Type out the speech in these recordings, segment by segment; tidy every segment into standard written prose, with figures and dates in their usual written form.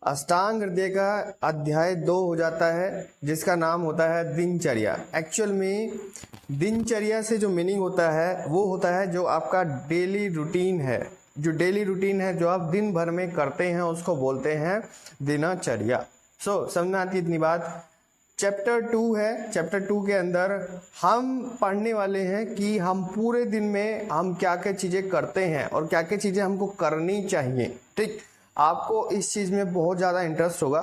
अष्टांग हृदय का अध्याय 2 हो जाता है जिसका नाम होता है दिनचर्या। एक्चुअल में दिनचर्या से जो मीनिंग होता है वो होता है जो आपका डेली रूटीन है, जो डेली रूटीन है जो आप दिन भर में करते हैं उसको बोलते हैं दिनचर्या। समझ में आती है इतनी बात। चैप्टर 2 है, चैप्टर 2 के अंदर हम पढ़ने वाले हैं कि हम पूरे दिन में हम क्या क्या चीज़ें करते हैं और क्या क्या चीज़ें हमको करनी चाहिए। ठीक, आपको इस चीज़ में बहुत ज़्यादा इंटरेस्ट होगा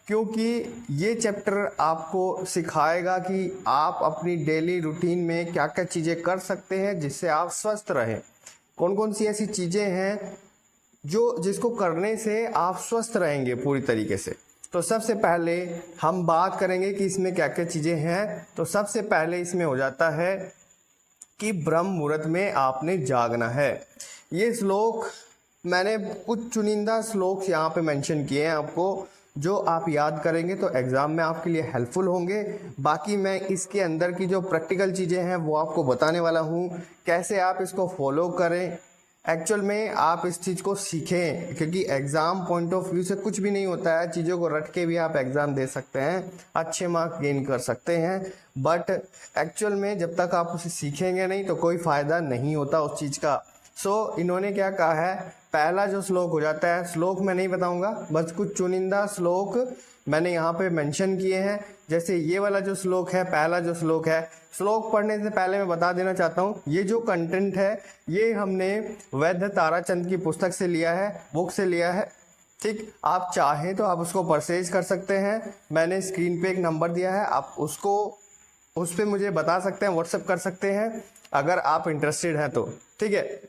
क्योंकि ये चैप्टर आपको सिखाएगा कि आप अपनी डेली रूटीन में क्या क्या चीज़ें कर सकते हैं जिससे आप स्वस्थ रहें। कौन कौन सी ऐसी चीज़ें हैं जिसको करने से आप स्वस्थ रहेंगे पूरी तरीके से। तो सबसे पहले हम बात करेंगे कि इसमें क्या क्या चीज़ें हैं। तो सबसे पहले इसमें हो जाता है कि ब्रह्म मुहूर्त में आपने जागना है। ये श्लोक मैंने कुछ चुनिंदा श्लोक यहाँ पे मेंशन किए हैं आपको, जो आप याद करेंगे तो एग्ज़ाम में आपके लिए हेल्पफुल होंगे। बाकी मैं इसके अंदर की जो प्रैक्टिकल चीज़ें हैं वो आपको बताने वाला हूँ, कैसे आप इसको फॉलो करें। एक्चुअल में आप इस चीज़ को सीखें क्योंकि एग्ज़ाम पॉइंट ऑफ व्यू से कुछ भी नहीं होता है, चीज़ों को रट के भी आप एग्ज़ाम दे सकते हैं, अच्छे मार्क्स गेन कर सकते हैं। बट एक्चुअल में जब तक आप उसे सीखेंगे नहीं तो कोई फ़ायदा नहीं होता उस चीज़ का। इन्होंने क्या कहा है, पहला जो श्लोक हो जाता है, श्लोक मैं नहीं बताऊंगा, बस कुछ चुनिंदा श्लोक मैंने यहाँ पे मेंशन किए हैं। जैसे ये वाला जो श्लोक है, पहला जो श्लोक है, श्लोक पढ़ने से पहले मैं बता देना चाहता हूँ ये जो कंटेंट है ये हमने वैद्य ताराचंद की पुस्तक से लिया है, बुक से लिया है। ठीक, आप चाहें तो आप उसको परचेज कर सकते हैं। मैंने स्क्रीन पे एक नंबर दिया है, आप उसको उस पर मुझे बता सकते हैं, व्हाट्सएप कर सकते हैं अगर आप इंटरेस्टेड हैं तो। ठीक है,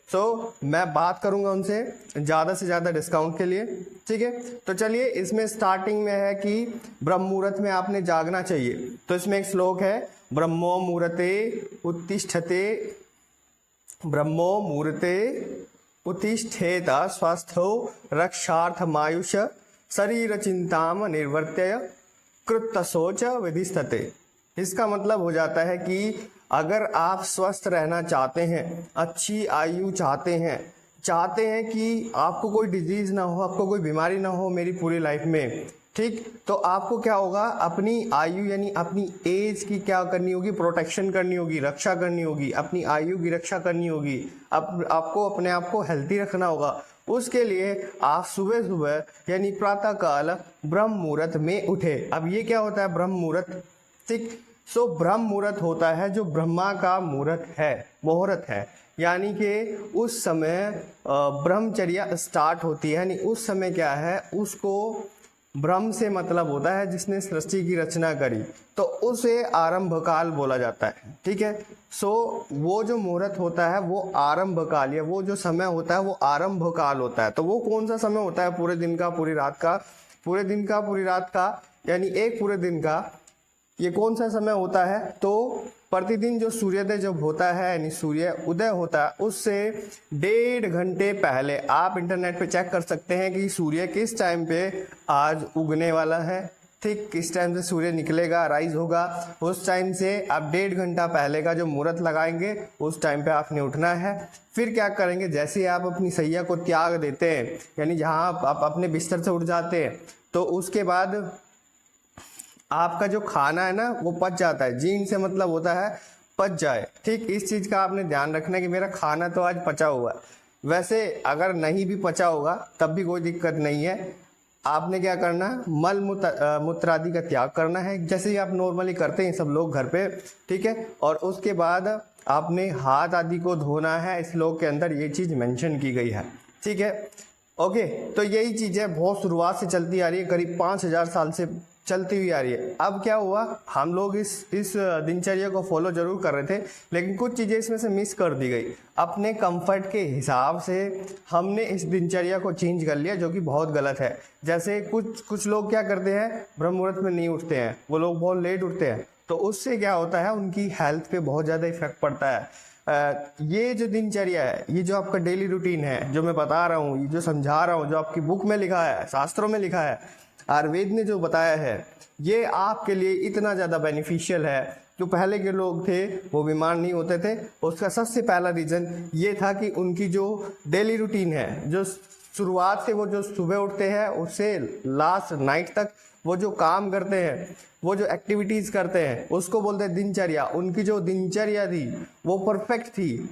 मैं बात करूंगा उनसे ज़्यादा से ज़्यादा डिस्काउंट के लिए। ठीक है, तो चलिए इसमें स्टार्टिंग में है कि ब्रह्म मुहूर्त में आपने जागना चाहिए। तो इसमें एक श्लोक है, ब्रह्मो मुहूर्ते उत्तिष्ठते, ब्रह्मो मुहूर्ते उत्तिष्ठेत स्वास्थ्यो रक्षार्थमायुष शरीर चिंताम निर्वर्त्य कृतशोच विधिस्तते। इसका मतलब हो जाता है कि अगर आप स्वस्थ रहना चाहते हैं, अच्छी आयु चाहते हैं कि आपको कोई डिजीज ना हो, आपको कोई बीमारी ना हो मेरी पूरी लाइफ में, ठीक, तो आपको क्या होगा, अपनी आयु यानी अपनी एज की क्या करनी होगी, प्रोटेक्शन करनी होगी, रक्षा करनी होगी, अपनी आयु की रक्षा करनी होगी। आपको अपने आप को हेल्थी रखना होगा। उसके लिए आप सुबह सुबह यानी प्रातः काल ब्रह्म मुहूर्त में उठे। अब ये क्या होता है ब्रह्म मुहूर्त? ठीक, ब्रह्म मुहूर्त होता है जो ब्रह्मा का मुहूर्त है, यानी कि उस समय ब्रह्मचर्या स्टार्ट होती है। यानी उस समय क्या है, उसको ब्रह्म से मतलब होता है जिसने सृष्टि की रचना करी, तो उसे आरंभ काल बोला जाता है। ठीक है, वो जो मुहूर्त होता है वो आरंभ काल, या वो जो समय होता है वो आरंभ काल होता है। तो वो कौन सा समय होता है? पूरे दिन का, पूरी रात का, पूरी रात का, यानी एक पूरे दिन का ये कौन सा समय होता है? तो प्रतिदिन जो सूर्योदय जब होता है यानी सूर्य उदय होता है उससे 1.5 घंटे पहले आप इंटरनेट पे चेक कर सकते हैं कि सूर्य किस टाइम पे आज उगने वाला है। ठीक, किस टाइम से सूर्य निकलेगा, राइज होगा, उस टाइम से आप 1.5 घंटा पहले का जो मुहूर्त लगाएंगे उस टाइम पे आपने उठना है। फिर क्या करेंगे, जैसे ही आप अपनी सैया को त्याग देते हैं, यानी जहाँ आप अपने बिस्तर से उठ जाते हैं, तो उसके बाद आपका जो खाना है ना वो पच जाता है। जीर्ण से मतलब होता है पच जाए। ठीक, इस चीज़ का आपने ध्यान रखना है कि मेरा खाना तो आज पचा हुआ है। वैसे अगर नहीं भी पचा होगा तब भी कोई दिक्कत नहीं है। आपने क्या करना, मल मूत्र आदि का त्याग करना है, जैसे ही आप नॉर्मली करते हैं सब लोग घर पे। ठीक है, और उसके बाद आपने हाथ आदि को धोना है। इस श्लोक के अंदर ये चीज़ मेंशन की गई है। ठीक है, ओके, तो यही चीज़ें बहुत शुरुआत से चलती आ रही है, करीब 5000 साल से चलती हुई आ रही है। अब क्या हुआ, हम लोग इस दिनचर्या को फॉलो जरूर कर रहे थे, लेकिन कुछ चीज़ें इसमें से मिस कर दी गई। अपने कंफर्ट के हिसाब से हमने इस दिनचर्या को चेंज कर लिया, जो कि बहुत गलत है। जैसे कुछ लोग क्या करते हैं, ब्रह्म मुहूर्त में नहीं उठते हैं, वो लोग बहुत लेट उठते हैं, तो उससे क्या होता है, उनकी हेल्थ पे बहुत ज़्यादा इफेक्ट पड़ता है। ये जो दिनचर्या है, ये जो आपका डेली रूटीन है, जो मैं बता रहा हूँ, ये जो समझा रहा हूँ, जो आपकी बुक में लिखा है, शास्त्रों में लिखा है, आयुर्वेद ने जो बताया है, ये आपके लिए इतना ज़्यादा बेनिफिशियल है। जो पहले के लोग थे वो बीमार नहीं होते थे, उसका सबसे पहला रीज़न ये था कि उनकी जो डेली रूटीन है, जो शुरुआत से वो जो सुबह उठते हैं उससे लास्ट नाइट तक वो जो काम करते हैं, वो जो एक्टिविटीज करते हैं, उसको बोलते हैं दिनचर्या। उनकी जो दिनचर्या थी वो परफेक्ट थी,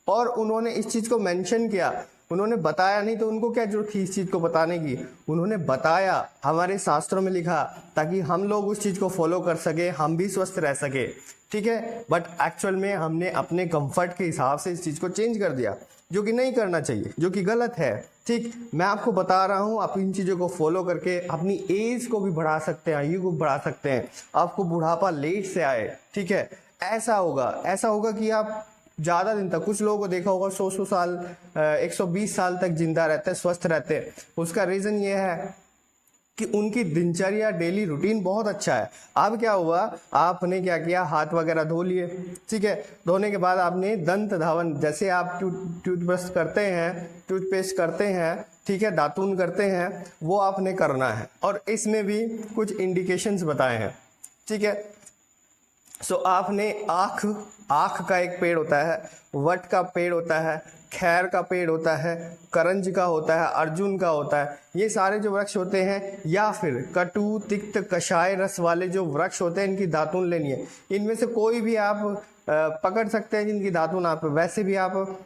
और उन्होंने इस चीज को मेंशन किया, उन्होंने बताया नहीं तो उनको क्या जरूरत थी इस चीज को बताने की, उन्होंने बताया, हमारे शास्त्रों में लिखा, ताकि हम लोग उस चीज को फॉलो कर सके, हम भी स्वस्थ रह सके, ठीक है। बट एक्चुअल में हमने अपने कंफर्ट के हिसाब से इस चीज को चेंज कर दिया, जो कि नहीं करना चाहिए, जो कि गलत है, ठीक। मैं आपको बता रहा हूँ, आप इन चीज़ों को फॉलो करके अपनी एज को भी बढ़ा सकते हैं, आयु को बढ़ा सकते हैं, आपको बुढ़ापा लेट से आए, ठीक है। ऐसा होगा कि आप ज़्यादा दिन तक, कुछ लोगों को देखा होगा 100 साल 120 साल तक जिंदा रहते हैं, स्वस्थ रहते हैं। उसका रीज़न ये है कि उनकी दिनचर्या, डेली रूटीन बहुत अच्छा है। अब क्या हुआ, आपने क्या किया, हाथ वगैरह धो लिए, ठीक है। धोने के बाद आपने दंत धावन, जैसे आप टूथब्रश करते हैं, टूथपेस्ट करते हैं, ठीक है, दातून करते हैं, वो आपने करना है। और इसमें भी कुछ इंडिकेशंस बताए हैं, ठीक है। सो आपने आँख का एक पेड़ होता है, वट का पेड़ होता है, खैर का पेड़ होता है, करंज का होता है, अर्जुन का होता है, ये सारे जो वृक्ष होते हैं, या फिर कटु तिक्त कषाय रस वाले जो वृक्ष होते हैं, इनकी दातून लेनी है। इनमें से कोई भी आप पकड़ सकते हैं जिनकी दातून आप, वैसे भी आप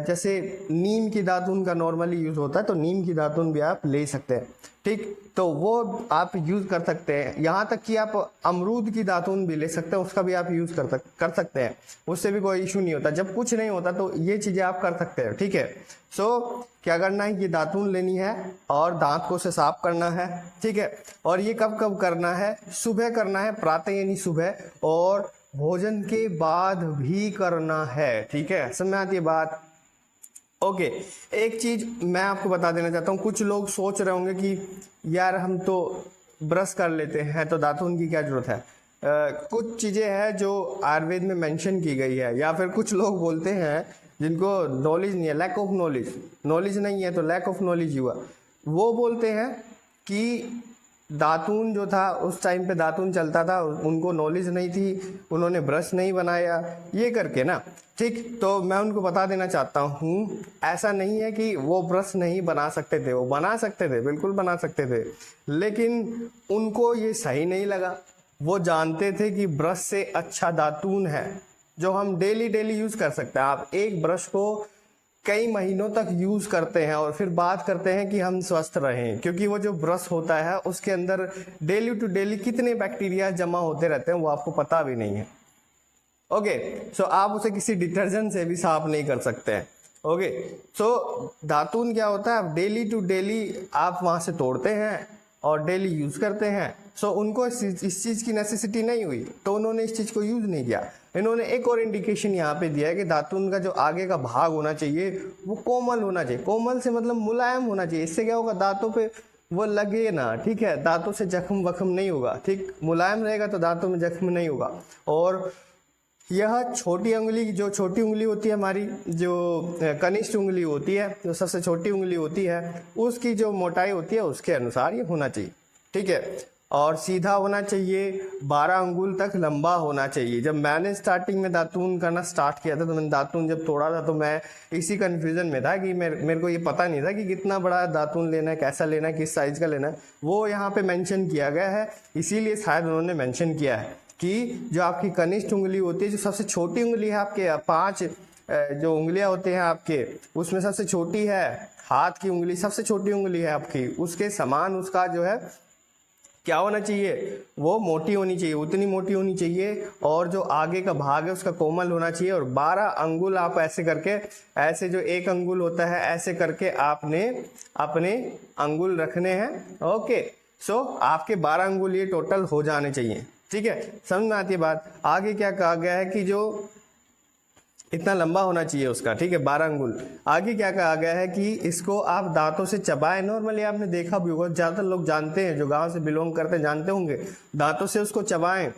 जैसे नीम की दातून का नॉर्मली यूज़ होता है, तो नीम की दातून भी आप ले सकते हैं, ठीक। तो वो आप यूज़ कर सकते हैं। यहाँ तक कि आप अमरूद की दातून भी ले सकते हैं, उसका भी आप यूज़ कर सकते हैं, उससे भी कोई इशू नहीं होता। जब कुछ नहीं होता तो ये चीज़ें आप कर सकते हैं, ठीक है। सो क्या करना है, ये दातून लेनी है और दांत को से साफ करना है, ठीक है। और ये कब कब करना है, सुबह करना है, प्रातः यानी सुबह, और भोजन के बाद भी करना है, ठीक है। समझ में आती है बात? ओके। एक चीज मैं आपको बता देना चाहता हूँ, कुछ लोग सोच रहे होंगे कि यार हम तो ब्रश कर लेते हैं तो दातून की क्या जरूरत है। कुछ चीजें हैं जो आयुर्वेद में मेंशन की गई है, या फिर कुछ लोग बोलते हैं जिनको नॉलेज नहीं है, लैक ऑफ नॉलेज नहीं है तो लैक ऑफ नॉलेज हुआ, वो बोलते हैं कि दातून जो था उस टाइम पे दातून चलता था, उनको नॉलेज नहीं थी, उन्होंने ब्रश नहीं बनाया, ये करके ना, ठीक। तो मैं उनको बता देना चाहता हूँ, ऐसा नहीं है कि वो ब्रश नहीं बना सकते थे, वो बना सकते थे, बिल्कुल बना सकते थे, लेकिन उनको ये सही नहीं लगा। वो जानते थे कि ब्रश से अच्छा दातून है जो हम डेली यूज कर सकते हैं। आप एक ब्रश को कई महीनों तक यूज करते हैं और फिर बात करते हैं कि हम स्वस्थ रहें, क्योंकि वो जो ब्रश होता है उसके अंदर डेली टू डेली कितने बैक्टीरिया जमा होते रहते हैं वो आपको पता भी नहीं है, ओके। सो आप उसे किसी डिटर्जेंट से भी साफ नहीं कर सकते हैं, ओके। सो दातून क्या होता है, डेली टू डेली आप वहां से तोड़ते हैं और डेली यूज करते हैं। सो उनको इस चीज की नेसेसिटी नहीं हुई तो उन्होंने इस चीज को यूज नहीं किया। इन्होंने एक और इंडिकेशन यहाँ पे दिया है कि दातून का जो आगे का भाग होना चाहिए वो कोमल होना चाहिए। कोमल से मतलब मुलायम होना चाहिए। इससे क्या होगा, दांतों पे वो लगे ना, ठीक है, दांतों से जख्म वख्म नहीं होगा, ठीक। मुलायम रहेगा तो दांतों में जख्म नहीं होगा। और यह छोटी उंगली, जो छोटी उंगली होती है हमारी, जो कनिष्ठ उंगली होती है, जो सबसे छोटी उंगली होती है, उसकी जो मोटाई होती है उसके अनुसार ये होना चाहिए, ठीक है। और सीधा होना चाहिए, 12 अंगुल तक लंबा होना चाहिए। जब मैंने स्टार्टिंग में दातून करना स्टार्ट किया था तो मैंने दातून जब तोड़ा था तो मैं इसी कंफ्यूजन में था कि मेरे को ये पता नहीं था कि कितना बड़ा दातून लेना है, कैसा लेना है, किस साइज का लेना है। वो यहाँ पे मेंशन किया गया है, इसीलिए शायद उन्होंने मेंशन किया है कि जो आपकी कनिष्ठ उंगली होती है, जो सबसे छोटी उंगली है आपके, 5 जो उंगलियां होते हैं आपके, उसमें सबसे छोटी है हाथ की उंगली, सबसे छोटी उंगली है आपकी, उसके समान उसका जो है क्या होना चाहिए, वो मोटी होनी चाहिए, उतनी मोटी होनी चाहिए। और जो आगे का भाग है उसका कोमल होना चाहिए। और 12 अंगुल आप ऐसे करके, ऐसे जो एक अंगुल होता है ऐसे करके आपने अपने अंगुल रखने हैं, ओके। सो आपके 12 अंगुल ये टोटल हो जाने चाहिए, ठीक है। समझ में आती है बात? आगे क्या कहा गया है कि जो इतना लंबा होना चाहिए उसका, ठीक है, 12 अंगुल। आगे क्या कहा गया है कि इसको आप दांतों से चबाएं। नॉर्मली आपने देखा भी होगा, ज्यादातर लोग जानते हैं, जो गांव से बिलोंग करते हैं जानते होंगे, दांतों से उसको चबाएं।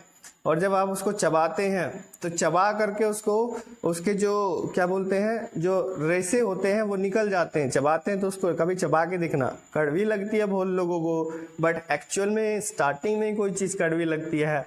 और जब आप उसको चबाते हैं तो चबा करके उसको, उसके जो क्या बोलते हैं, जो रेशे होते हैं वो निकल जाते हैं। चबाते हैं तो उसको कभी चबा के दिखना, कड़वी लगती है बहुत लोगों को, बट एक्चुअल में स्टार्टिंग में कोई चीज़ कड़वी लगती है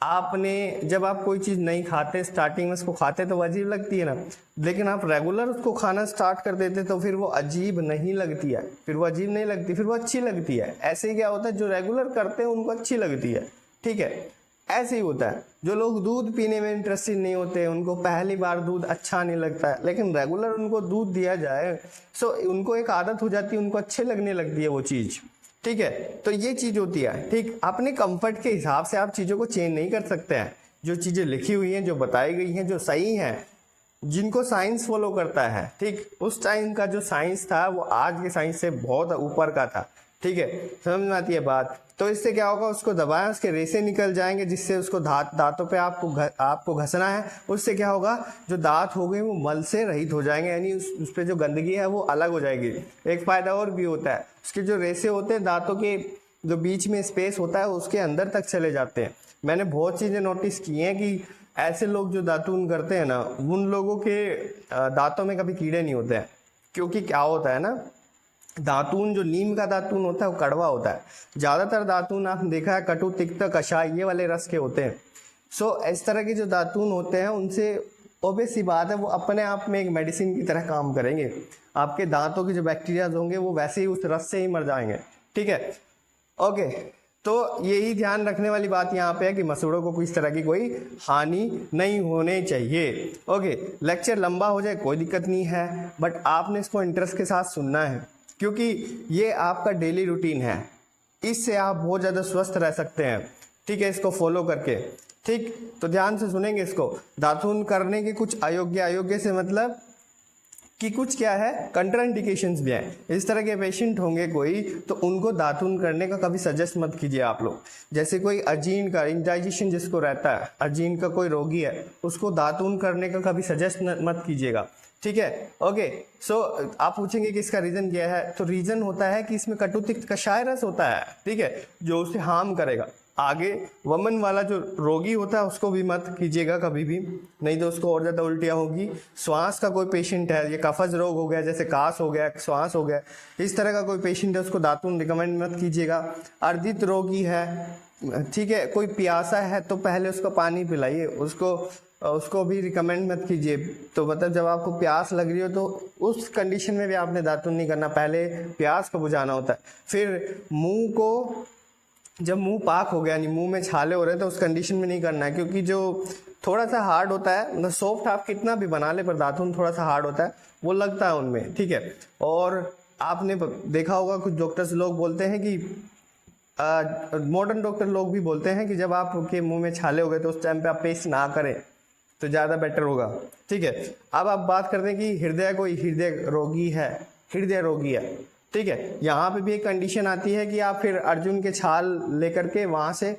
आपने जब आप कोई चीज़ नहीं खाते, स्टार्टिंग में उसको खाते तो वो अजीब लगती है ना, लेकिन आप रेगुलर उसको खाना स्टार्ट कर देते तो फिर वो अजीब नहीं लगती है, फिर वो अजीब नहीं लगती, फिर वो अच्छी लगती है। ऐसे ही क्या होता है, जो रेगुलर करते हैं उनको अच्छी लगती है, ठीक है। ऐसे ही होता है, जो लोग दूध पीने में इंटरेस्टेड नहीं होते, उनको पहली बार दूध अच्छा नहीं लगता है, लेकिन रेगुलर उनको दूध दिया जाए सो उनको एक आदत हो जाती है, उनको अच्छे लगने लगती है वो चीज़, ठीक है। तो ये चीज़ होती है, ठीक। अपने कंफर्ट के हिसाब से आप चीज़ों को चेंज नहीं कर सकते हैं। जो चीज़ें लिखी हुई हैं, जो बताई गई हैं, जो सही हैं, जिनको साइंस फॉलो करता है, ठीक, उस टाइम का जो साइंस था वो आज के साइंस से बहुत ऊपर का था, ठीक है। समझ में आती है बात। तो इससे क्या होगा, उसको दबाएं, उसके रेसे निकल जाएंगे, जिससे उसको दांतों पे आपको घसना है। उससे क्या होगा, जो दांत हो गए वो मल से रहित हो जाएंगे, यानी उस पे जो गंदगी है वो अलग हो जाएगी। एक फायदा और भी होता है, उसके जो रेसे होते हैं दांतों के जो बीच में स्पेस होता है उसके अंदर तक चले जाते हैं। मैंने बहुत चीज़ें नोटिस की हैं कि ऐसे लोग जो दातून करते हैं ना, उन लोगों के दांतों में कभी कीड़े नहीं होते हैं। क्योंकि क्या होता है ना, दातून जो नीम का दातून होता है वो कड़वा होता है। ज़्यादातर दातून आपने देखा है कटु तिक्त कषाय ये वाले रस के होते हैं। सो इस तरह के जो दातून होते हैं उनसे ऑब्वियस सी बात है वो अपने आप में एक मेडिसिन की तरह काम करेंगे। आपके दांतों के जो बैक्टीरियाज होंगे वो वैसे ही उस रस से ही मर जाएंगे, ठीक है। ओके, तो यही ध्यान रखने वाली बात यहाँ पे है कि मसूड़ों को किस तरह की कोई हानि नहीं होने चाहिए। ओके, लेक्चर लंबा हो जाए कोई दिक्कत नहीं है, बट आपने इसको इंटरेस्ट के साथ सुनना है, क्योंकि ये आपका डेली रूटीन है। इससे आप बहुत ज़्यादा स्वस्थ रह सकते हैं, ठीक है, इसको फॉलो करके, ठीक। तो ध्यान से सुनेंगे इसको। दातून करने के कुछ अयोग्य से मतलब कि कुछ क्या है, कंट्राइंडिकेशंस भी हैं। इस तरह के पेशेंट होंगे कोई, तो उनको दातून करने का कभी सजेस्ट मत कीजिए आप लोग। जैसे कोई अजीन का इंडाइजेशन जिसको रहता है, अजीन का कोई रोगी है, उसको दातून करने का कभी सजेस्ट मत कीजिएगा, ठीक है। ओके, सो आप पूछेंगे कि इसका रीजन क्या है, तो रीजन होता है कि इसमें कटुतिक्त कषाय रस होता है, ठीक है, जो उसे हार्म करेगा। आगे वमन वाला जो रोगी होता है उसको भी मत कीजिएगा कभी भी, नहीं तो उसको और ज़्यादा उल्टियाँ होगी। श्वास का कोई पेशेंट है, ये कफज रोग हो गया, जैसे कास हो गया, श्वास हो गया, इस तरह का कोई पेशेंट है, उसको दातून रिकमेंड मत कीजिएगा। अर्जित रोगी है, ठीक है, कोई प्यासा है तो पहले उसको पानी पिलाइए, उसको भी रिकमेंड मत कीजिए। तो मतलब जब आपको प्यास लग रही हो तो उस कंडीशन में भी आपने दातून नहीं करना, पहले प्यास को बुझाना होता है। फिर मुंह को, जब मुंह पाक हो गया, यानी मुंह में छाले हो रहे हैं, तो उस कंडीशन में नहीं करना है, क्योंकि जो थोड़ा सा हार्ड होता है, मतलब सॉफ्ट आप कितना भी बना ले पर दातून थोड़ा सा हार्ड होता है, वो लगता है उनमें, ठीक है। और आपने देखा होगा कुछ डॉक्टर्स लोग बोलते हैं कि मॉडर्न डॉक्टर लोग भी बोलते हैं कि जब आपके मुंह में छाले हो गए तो उस टाइम पे आप पेस्ट ना करें तो ज़्यादा बेटर होगा, ठीक है। अब आप बात करते हैं कि हृदय रोगी है, ठीक है। यहाँ पे भी एक कंडीशन आती है कि आप फिर अर्जुन के छाल लेकर के वहाँ से,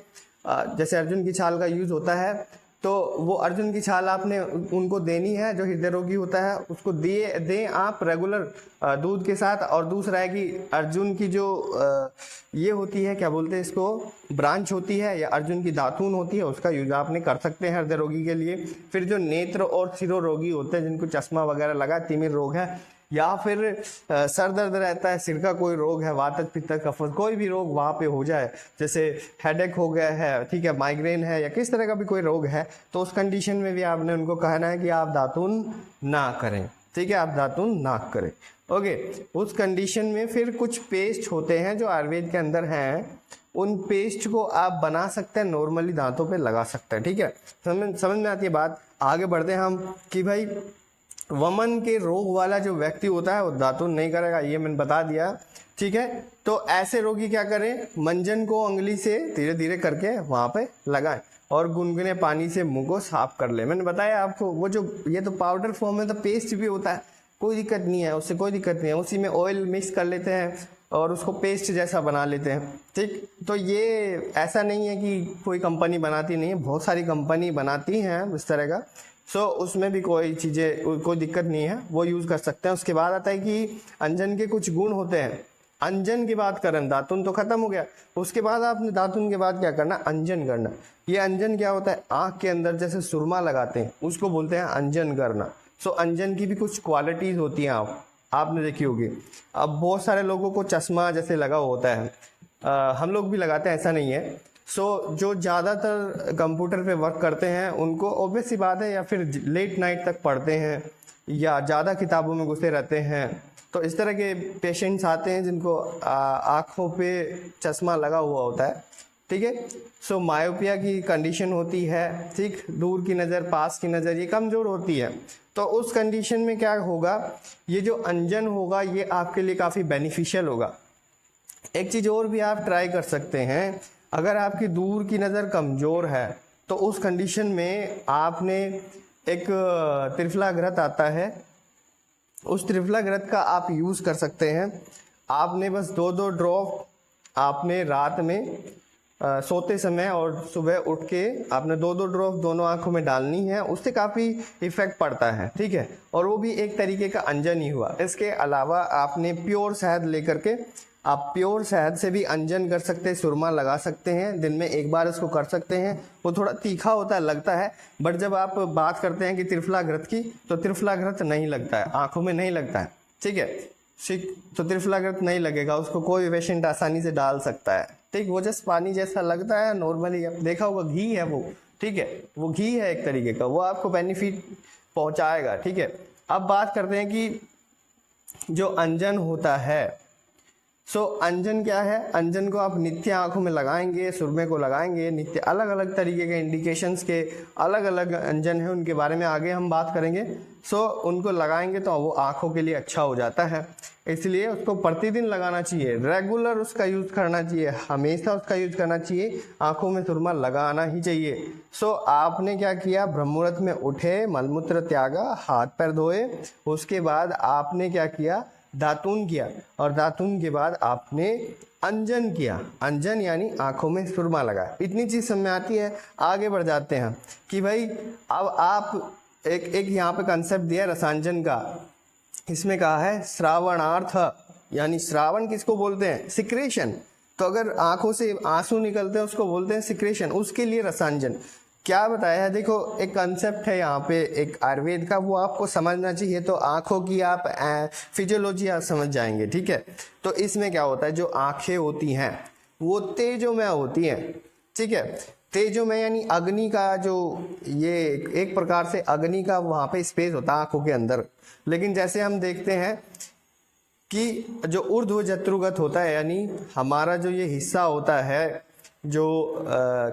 जैसे अर्जुन की छाल का यूज़ होता है, तो वो अर्जुन की छाल आपने उनको देनी है, जो हृदय रोगी होता है उसको दें आप रेगुलर दूध के साथ। और दूसरा है कि अर्जुन की जो ये होती है, क्या बोलते हैं इसको, ब्रांच होती है या अर्जुन की दातून होती है, उसका यूज आपने कर सकते हैं हृदय रोगी के लिए। फिर जो नेत्र और सिरो रोगी होते हैं, जिनको चश्मा वगैरह लगा, तिमिर रोग है, या फिर सर दर्द रहता है, सिर का कोई रोग है, वातज पित्त कफ, कोई भी रोग वहाँ पे हो जाए, जैसे हेडेक हो गया है, ठीक है, माइग्रेन है, या किस तरह का भी कोई रोग है, तो उस कंडीशन में भी आपने उनको कहना है कि आप दातून ना करें, ठीक है, आप दातून ना करें। ओके, उस कंडीशन में फिर कुछ पेस्ट होते हैं जो आयुर्वेद के अंदर हैं, उन पेस्ट को आप बना सकते हैं, नॉर्मली दांतों पे लगा सकते हैं, ठीक है। समझ में आती है बात। आगे बढ़ते हैं हम कि भाई वमन के रोग वाला जो व्यक्ति होता है वो दातून नहीं करेगा, ये मैंने बता दिया, ठीक है। तो ऐसे रोगी क्या करें, मंजन को उंगली से धीरे धीरे करके वहाँ पे लगाएं और गुनगुने पानी से मुंह को साफ कर ले। मैंने बताया आपको, वो जो ये तो पाउडर फॉर्म में, तो पेस्ट भी होता है, कोई दिक्कत नहीं है, उससे कोई दिक्कत नहीं है। उसी में ऑयल मिक्स कर लेते हैं और उसको पेस्ट जैसा बना लेते हैं, ठीक। तो ये ऐसा नहीं है कि कोई कंपनी बनाती नहीं है, बहुत सारी कंपनी बनाती हैं इस तरह का। सो उसमें भी कोई दिक्कत नहीं है, वो यूज़ कर सकते हैं। उसके बाद आता है कि अंजन के कुछ गुण होते हैं। अंजन की बात करें, दातुन तो खत्म हो गया, उसके बाद आपने दातुन के बाद क्या करना, अंजन करना। ये अंजन क्या होता है, आँख के अंदर जैसे सुरमा लगाते हैं उसको बोलते हैं अंजन करना। सो अंजन की भी कुछ क्वालिटीज़ होती हैं, आपने देखी होगी। अब बहुत सारे लोगों को चश्मा जैसे लगा होता है, हम लोग भी लगाते हैं, ऐसा नहीं है। सो जो ज़्यादातर कंप्यूटर पे वर्क करते हैं उनको ऑब्वियस सी बात है, या फिर लेट नाइट तक पढ़ते हैं या ज़्यादा किताबों में घुसे रहते हैं, तो इस तरह के पेशेंट्स आते हैं जिनको आँखों पे चश्मा लगा हुआ होता है, ठीक है। सो मायोपिया की कंडीशन होती है, ठीक, दूर की नज़र पास की नज़र ये कमज़ोर होती है। तो उस कंडीशन में क्या होगा, ये जो अंजन होगा ये आपके लिए काफ़ी बेनिफिशियल होगा। एक चीज़ और भी आप ट्राई कर सकते हैं, अगर आपकी दूर की नज़र कमज़ोर है तो उस कंडीशन में आपने एक त्रिफला घृत आता है, उस त्रिफला घृत का आप यूज़ कर सकते हैं। आपने बस 2-2 ड्रॉप आपने रात में सोते समय और सुबह उठ के आपने 2-2 ड्रॉप दोनों आंखों में डालनी है, उससे काफ़ी इफ़ेक्ट पड़ता है, ठीक है। और वो भी एक तरीके का अंजन ही हुआ। इसके अलावा आपने प्योर शहद लेकर के आप प्योर शहद से भी अंजन कर सकते हैं, सुरमा लगा सकते हैं, दिन में एक बार इसको कर सकते हैं। वो थोड़ा तीखा होता है, लगता है, बट जब आप बात करते हैं कि त्रिफला घृत की, तो त्रिफला घृत नहीं लगता है, आँखों में नहीं लगता है, ठीक है, ठीक। तो त्रिफला घृत नहीं लगेगा, उसको कोई पेशेंट आसानी से डाल सकता है, ठीक। वो जस्ट पानी जैसा लगता है नॉर्मली, आप देखा होगा घी है वो, ठीक है, वो घी है एक तरीके का, वो आपको बेनिफिट पहुंचाएगा, ठीक है। अब बात करते हैं कि जो अंजन होता है, सो अंजन क्या है, अंजन को आप नित्य आंखों में लगाएंगे, सुरमे को लगाएंगे, नित्य अलग अलग तरीके के इंडिकेशंस के अलग अलग अंजन है, उनके बारे में आगे हम बात करेंगे। सो उनको लगाएंगे तो वो आंखों के लिए अच्छा हो जाता है, इसलिए उसको प्रतिदिन लगाना चाहिए, रेगुलर उसका यूज़ करना चाहिए, हमेशा उसका यूज़ करना चाहिए, आंखों में सुरमा लगाना ही चाहिए। सो आपने क्या किया, ब्रह्म मुहूर्त में उठे, मलमूत्र त्यागा, हाथ पैर धोए, उसके बाद आपने क्या किया, दातून किया, और दातून के बाद आपने अंजन किया, अंजन यानी आंखों में सुरमा लगाया। इतनी चीज़ समझ में आती है। आगे बढ़ जाते हैं कि भाई अब आप एक यहाँ पे कंसेप्ट दिया रसांजन का, इसमें कहा है श्रावणार्थ, यानी श्रावण किसको बोलते हैं, सिक्रेशन। तो अगर आंखों से आंसू निकलते हैं उसको बोलते हैं सिक्रेशन, उसके लिए रसांजन। क्या बताया है, देखो एक कंसेप्ट है यहाँ पे एक आयुर्वेद का, वो आपको समझना चाहिए, तो आंखों की आप फिजियोलॉजी आप समझ जाएंगे, ठीक है। तो इसमें क्या होता है, जो आंखें होती हैं वो तेजोमय होती हैं, ठीक है। तेजोमय यानी अग्नि का जो, ये एक प्रकार से अग्नि का वहाँ पे स्पेस होता है आंखों के अंदर। लेकिन जैसे हम देखते हैं कि जो ऊर्ध्व जत्रुगत होता है, यानी हमारा जो ये हिस्सा होता है, जो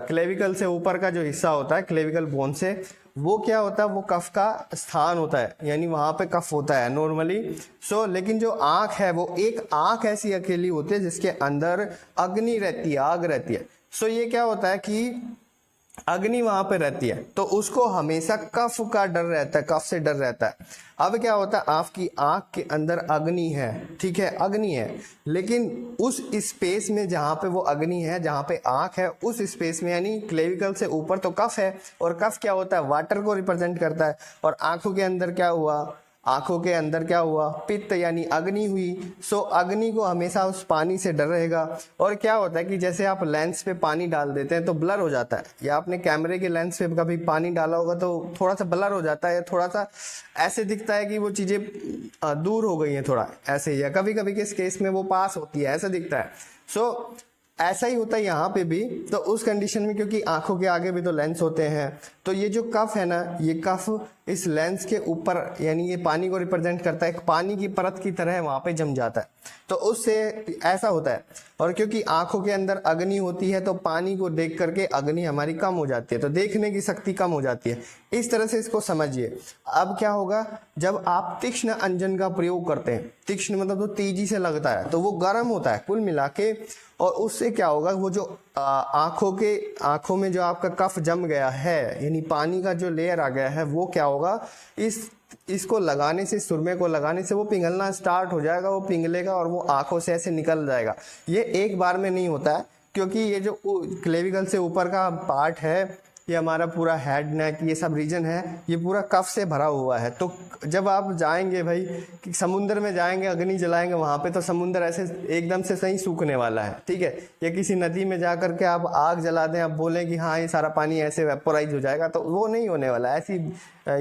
क्लेविकल से ऊपर का जो हिस्सा होता है, क्लेविकल बोन से, वो क्या होता है, वो कफ का स्थान होता है, यानी वहाँ पे कफ होता है नॉर्मली। सो लेकिन जो आँख है, वो एक आँख ऐसी अकेली होती है जिसके अंदर अग्नि रहती है, आग रहती है। सो ये क्या होता है कि अग्नि वहां पे रहती है, तो उसको हमेशा कफ का डर रहता है, कफ से डर रहता है। अब क्या होता है, आपकी आंख के अंदर अग्नि है, ठीक है, अग्नि है, लेकिन उस स्पेस में जहाँ पे वो अग्नि है, जहाँ पे आंख है, उस स्पेस में यानी क्लेविकल से ऊपर तो कफ है, और कफ क्या होता है, वाटर को रिप्रेजेंट करता है। और आंखों के अंदर क्या हुआ, आंखों के अंदर क्या हुआ, पित्त यानी अग्नि हुई। सो अग्नि को हमेशा उस पानी से डर रहेगा। और क्या होता है कि जैसे आप लेंस पे पानी डाल देते हैं तो ब्लर हो जाता है, या आपने कैमरे के लेंस पे कभी पानी डाला होगा तो थोड़ा सा ब्लर हो जाता है, थोड़ा सा ऐसे दिखता है कि वो चीज़ें दूर हो गई हैं थोड़ा ऐसे, या कभी कभी के केस में वो पास होती है, ऐसा दिखता है। सो ऐसा ही होता है यहाँ पे भी। तो उस कंडीशन में, क्योंकि आंखों के आगे भी तो लेंस होते हैं, तो ये जो कफ है ना, ये कफ इस लेंस के ऊपर, यानी ये पानी को रिप्रेजेंट करता है, एक पानी की परत की तरह वहाँ पे जम जाता है, तो उससे ऐसा होता है। और क्योंकि आंखों के अंदर अग्नि होती है तो पानी को देख करके अग्नि हमारी कम हो जाती है, तो देखने की शक्ति कम हो जाती है। इस तरह से इसको समझिए। अब क्या होगा, जब आप तीक्ष्ण अंजन का प्रयोग करते हैं, तीक्ष्ण मतलब तो तेजी से लगता है, तो वो गर्म होता है कुल मिला के, और उससे क्या होगा, वो जो आंखों में जो आपका कफ जम गया है, यानी पानी का जो लेयर आ गया है, वो क्या होगा, इसको लगाने से, सुरमे को लगाने से वो पिघलना स्टार्ट हो जाएगा, वो पिघलेगा और वो आंखों से ऐसे निकल जाएगा। ये एक बार में नहीं होता है, क्योंकि ये जो क्लेविकल से ऊपर का पार्ट है, ये हमारा पूरा हेड नेक ये सब रीजन है, ये पूरा कफ से भरा हुआ है। तो जब आप जाएंगे भाई कि समुद्र में जाएंगे, अग्नि जलाएंगे वहाँ पे, तो समुद्र ऐसे एकदम से सही सूखने वाला है, ठीक है। या किसी नदी में जा करके आप आग जला दें, आप बोलें कि हाँ ये सारा पानी ऐसे वेपोराइज हो जाएगा, तो वो नहीं होने वाला ऐसी,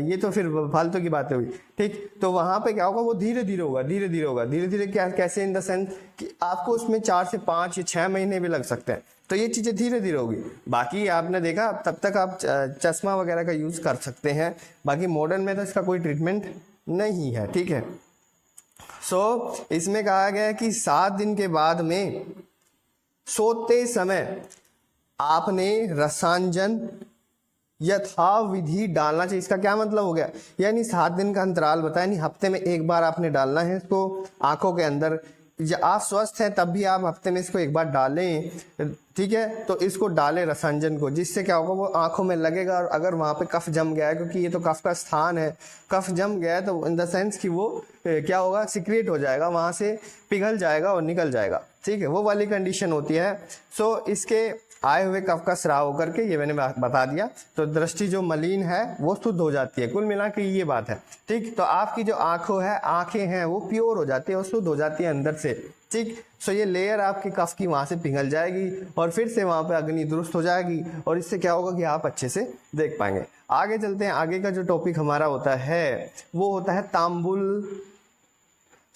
ये तो फिर फालतू की बातें हुई, ठीक। तो वहाँ पे क्या होगा, वो धीरे धीरे होगा, धीरे धीरे होगा, धीरे धीरे क्या, कैसे, इन द सेंस कि आपको उसमें 4 से 5 या 6 महीने भी लग सकते हैं। तो ये चीज़ें धीरे धीरे होगी। बाकी आपने देखा तब तक आप चश्मा वगैरह का यूज़ कर सकते हैं, बाकी मॉडर्न में तो इसका कोई ट्रीटमेंट नहीं है, ठीक है। सो इसमें कहा गया है कि 7 दिन के बाद में सोते समय आपने रसांजन यथाविधि डालना चाहिए। इसका क्या मतलब हो गया, यानी 7 दिन का अंतराल बताया, यानी हफ्ते में एक बार आपने डालना है इसको आंखों के अंदर। आप स्वस्थ हैं तब भी आप हफ्ते में इसको एक बार डालें, ठीक है। तो इसको डालें रसांजन को, जिससे क्या होगा वो आंखों में लगेगा, और अगर वहाँ पे कफ जम गया है, क्योंकि ये तो कफ का स्थान है, कफ जम गया है तो इन द सेंस कि वो क्या होगा, सिक्रेट हो जाएगा, वहाँ से पिघल जाएगा और निकल जाएगा, ठीक है, वो वाली कंडीशन होती है। सो इसके आए हुए कफ का स्राव करके, ये मैंने बता दिया, तो दृष्टि जो मलिन है वो शुद्ध हो जाती है। कुल मिला के ये बात है, ठीक। तो आपकी जो आंखें हैं वो प्योर हो जाती है और शुद्ध हो जाती है अंदर से, ठीक। सो ये लेयर आपकी कफ की वहां से पिघल जाएगी और फिर से वहां पे अग्नि दुरुस्त हो जाएगी, और इससे क्या होगा कि आप अच्छे से देख पाएंगे। आगे चलते हैं, आगे का जो टॉपिक हमारा होता है वो होता है तांबुल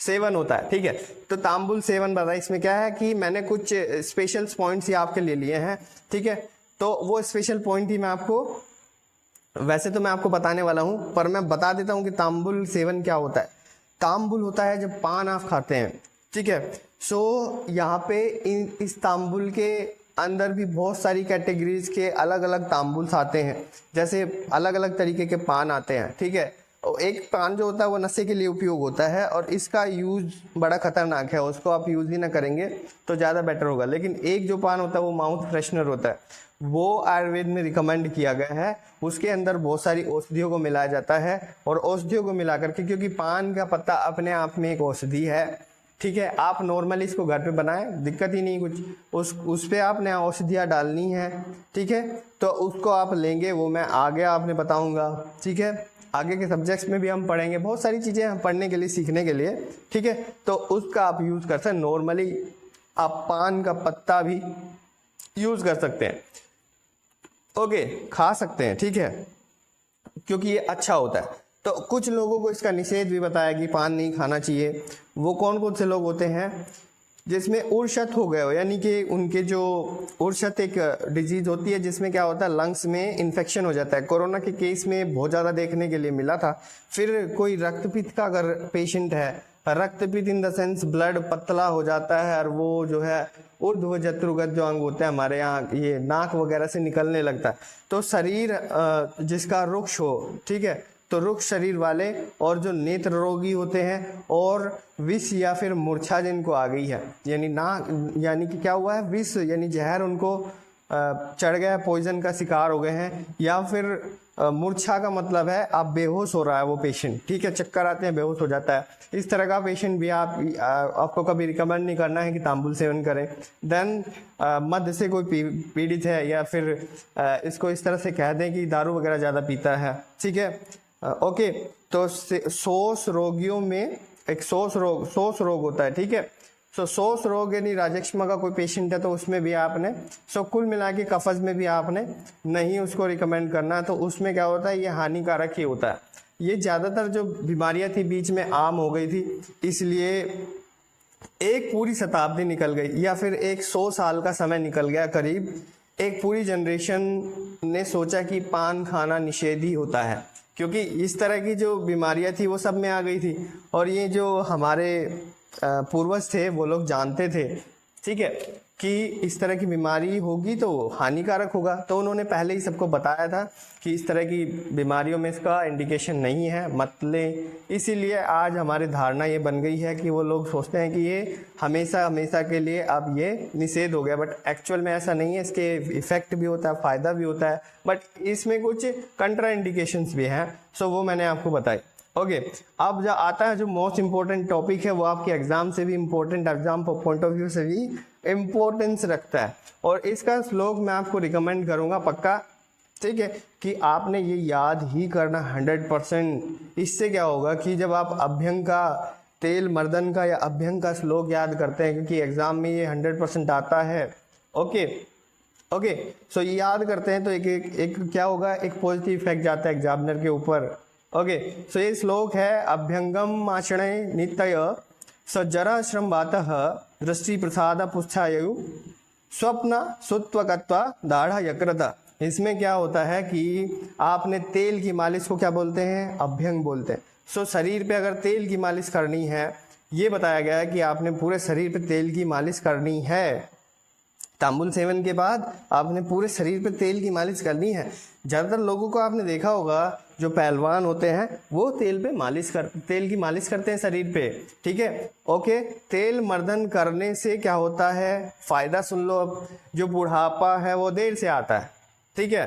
सेवन होता है, ठीक है। तो तांबुल सेवन बताया, इसमें क्या है कि मैंने कुछ स्पेशल पॉइंट्स ही आपके लिए लिए हैं, ठीक है। तो वो स्पेशल पॉइंट ही मैं आपको, वैसे तो मैं आपको बताने वाला हूं, पर मैं बता देता हूं कि तांबुल सेवन क्या होता है। तांबुल होता है जब पान आप खाते हैं, ठीक है। सो यहाँ पे इस तांबुल के अंदर भी बहुत सारी कैटेगरीज के अलग अलग तांबुल्स आते हैं, जैसे अलग अलग तरीके के पान आते हैं, ठीक है। एक पान जो होता है वो नशे के लिए उपयोग होता है, और इसका यूज बड़ा खतरनाक है, उसको आप यूज ही ना करेंगे तो ज़्यादा बेटर होगा। लेकिन एक जो पान होता है वो माउथ फ्रेशनर होता है, वो आयुर्वेद में रिकमेंड किया गया है। उसके अंदर बहुत सारी औषधियों को मिलाया जाता है, और औषधियों को मिला करके, क्योंकि पान का पत्ता अपने आप में एक औषधि है, ठीक है। आप नॉर्मली इसको घर पे बनाएं, दिक्कत ही नहीं कुछ, उस पे आपने औषधियाँ डालनी है, ठीक है। तो उसको आप लेंगे, वो मैं आगे आपने बताऊंगा, ठीक है। आगे के सब्जेक्ट्स में भी हम पढ़ेंगे, बहुत सारी चीज़ें हम पढ़ने के लिए, सीखने के लिए, ठीक है। तो उसका आप यूज़ कर सकते हैं। नॉर्मली आप पान का पत्ता भी यूज़ कर सकते हैं, ओके, खा सकते हैं, ठीक है, क्योंकि ये अच्छा होता है। तो कुछ लोगों को इसका निषेध भी बताया कि पान नहीं खाना चाहिए। वो कौन कौन से लोग होते हैं जिसमें उर्शत हो गए हो, यानी कि उनके जो उर्शत एक डिजीज होती है जिसमें क्या होता है लंग्स में इन्फेक्शन हो जाता है। कोरोना के केस में बहुत ज़्यादा देखने के लिए मिला था। फिर कोई रक्तपित्त का अगर पेशेंट है, रक्तपित्त इन द सेंस ब्लड पतला हो जाता है, और वो जो है ऊर्ध्व जत्रुगत जो अंग होता है हमारे यहाँ, ये नाक वगैरह से निकलने लगता है। तो शरीर जिसका रुक्ष हो, ठीक है, तो रुक्ष शरीर वाले, और जो नेत्र रोगी होते हैं, और विष या फिर मूर्छा जिनको आ गई है, यानी कि क्या हुआ है, विष यानी जहर उनको चढ़ गया, पॉइजन का शिकार हो गए हैं, या फिर मूर्छा का मतलब है आप बेहोश हो रहा है वो पेशेंट, ठीक है, चक्कर आते हैं, बेहोश हो जाता है। इस तरह का पेशेंट भी आपको कभी रिकमेंड नहीं करना है कि तांबुल सेवन करें। देन मध्य से कोई पीड़ित है, या फिर इसको इस तरह से कह दें कि दारू वगैरह ज़्यादा पीता है, ठीक है, ओके। तो शोष रोगियों में एक शोष रोग होता है, ठीक है। सो शोष रोग यानी राजक्षमा का कोई पेशेंट है तो उसमें भी आपने, सो कुल मिला के कफज में भी आपने नहीं उसको रिकमेंड करना है। तो उसमें क्या होता है, ये हानिकारक ही होता है। ये ज़्यादातर जो बीमारियां थी बीच में आम हो गई थी, इसलिए एक पूरी शताब्दी निकल गई, या फिर 100 साल का समय निकल गया करीब। एक पूरी जनरेशन ने सोचा कि पान खाना निषेध ही होता है, क्योंकि इस तरह की जो बीमारियां थी वो सब में आ गई थी, और ये जो हमारे पूर्वज थे वो लोग जानते थे, ठीक है, कि इस तरह की बीमारी होगी तो हानिकारक होगा। तो उन्होंने पहले ही सबको बताया था कि इस तरह की बीमारियों में इसका इंडिकेशन नहीं है, मत लें। इसीलिए आज हमारी धारणा ये बन गई है कि वो लोग सोचते हैं कि ये हमेशा हमेशा के लिए अब ये निषेध हो गया, बट एक्चुअल में ऐसा नहीं है। इसके इफेक्ट भी होता है, फ़ायदा भी होता है, बट इसमें कुछ कंट्रा इंडिकेशंस भी हैं। सो वो मैंने आपको बताई, ओके। अब जो आता है जो मोस्ट इंपॉर्टेंट टॉपिक है, वो आपके एग्जाम से भी important, exam point of view से भी इम्पोर्टेंस रखता है, और इसका श्लोक मैं आपको रिकमेंड करूंगा पक्का, ठीक है, कि आपने ये याद ही करना 100%। इससे क्या होगा कि जब आप अभ्यंग का तेल मर्दन का या अभ्यंग का श्लोक याद करते हैं, क्योंकि एग्जाम में ये 100% आता है, ओके। सो ये याद करते हैं तो एक क्या होगा, एक पॉजिटिव इफेक्ट जाता है एग्जामिनर के ऊपर, ओके। सो ये श्लोक है, अभ्यंगम आचणे नित्य सज्जरा श्रम बातः दृष्टि प्रसाद पुच्छायु स्वप्न सुत्वकत्वा दाढ़ा यकृत। इसमें क्या होता है कि आपने तेल की मालिश को क्या बोलते हैं, अभ्यंग बोलते हैं। सो शरीर पे अगर तेल की मालिश करनी है, ये बताया गया है कि आपने पूरे शरीर पे तेल की मालिश करनी है। तांबुल सेवन के बाद आपने पूरे शरीर पे तेल की मालिश करनी है। ज़्यादातर लोगों को आपने देखा होगा जो पहलवान होते हैं वो तेल की मालिश करते हैं शरीर पे, ठीक है। ओके, तेल मर्दन करने से क्या होता है, फायदा सुन लो अब। जो बुढ़ापा है वो देर से आता है, ठीक है,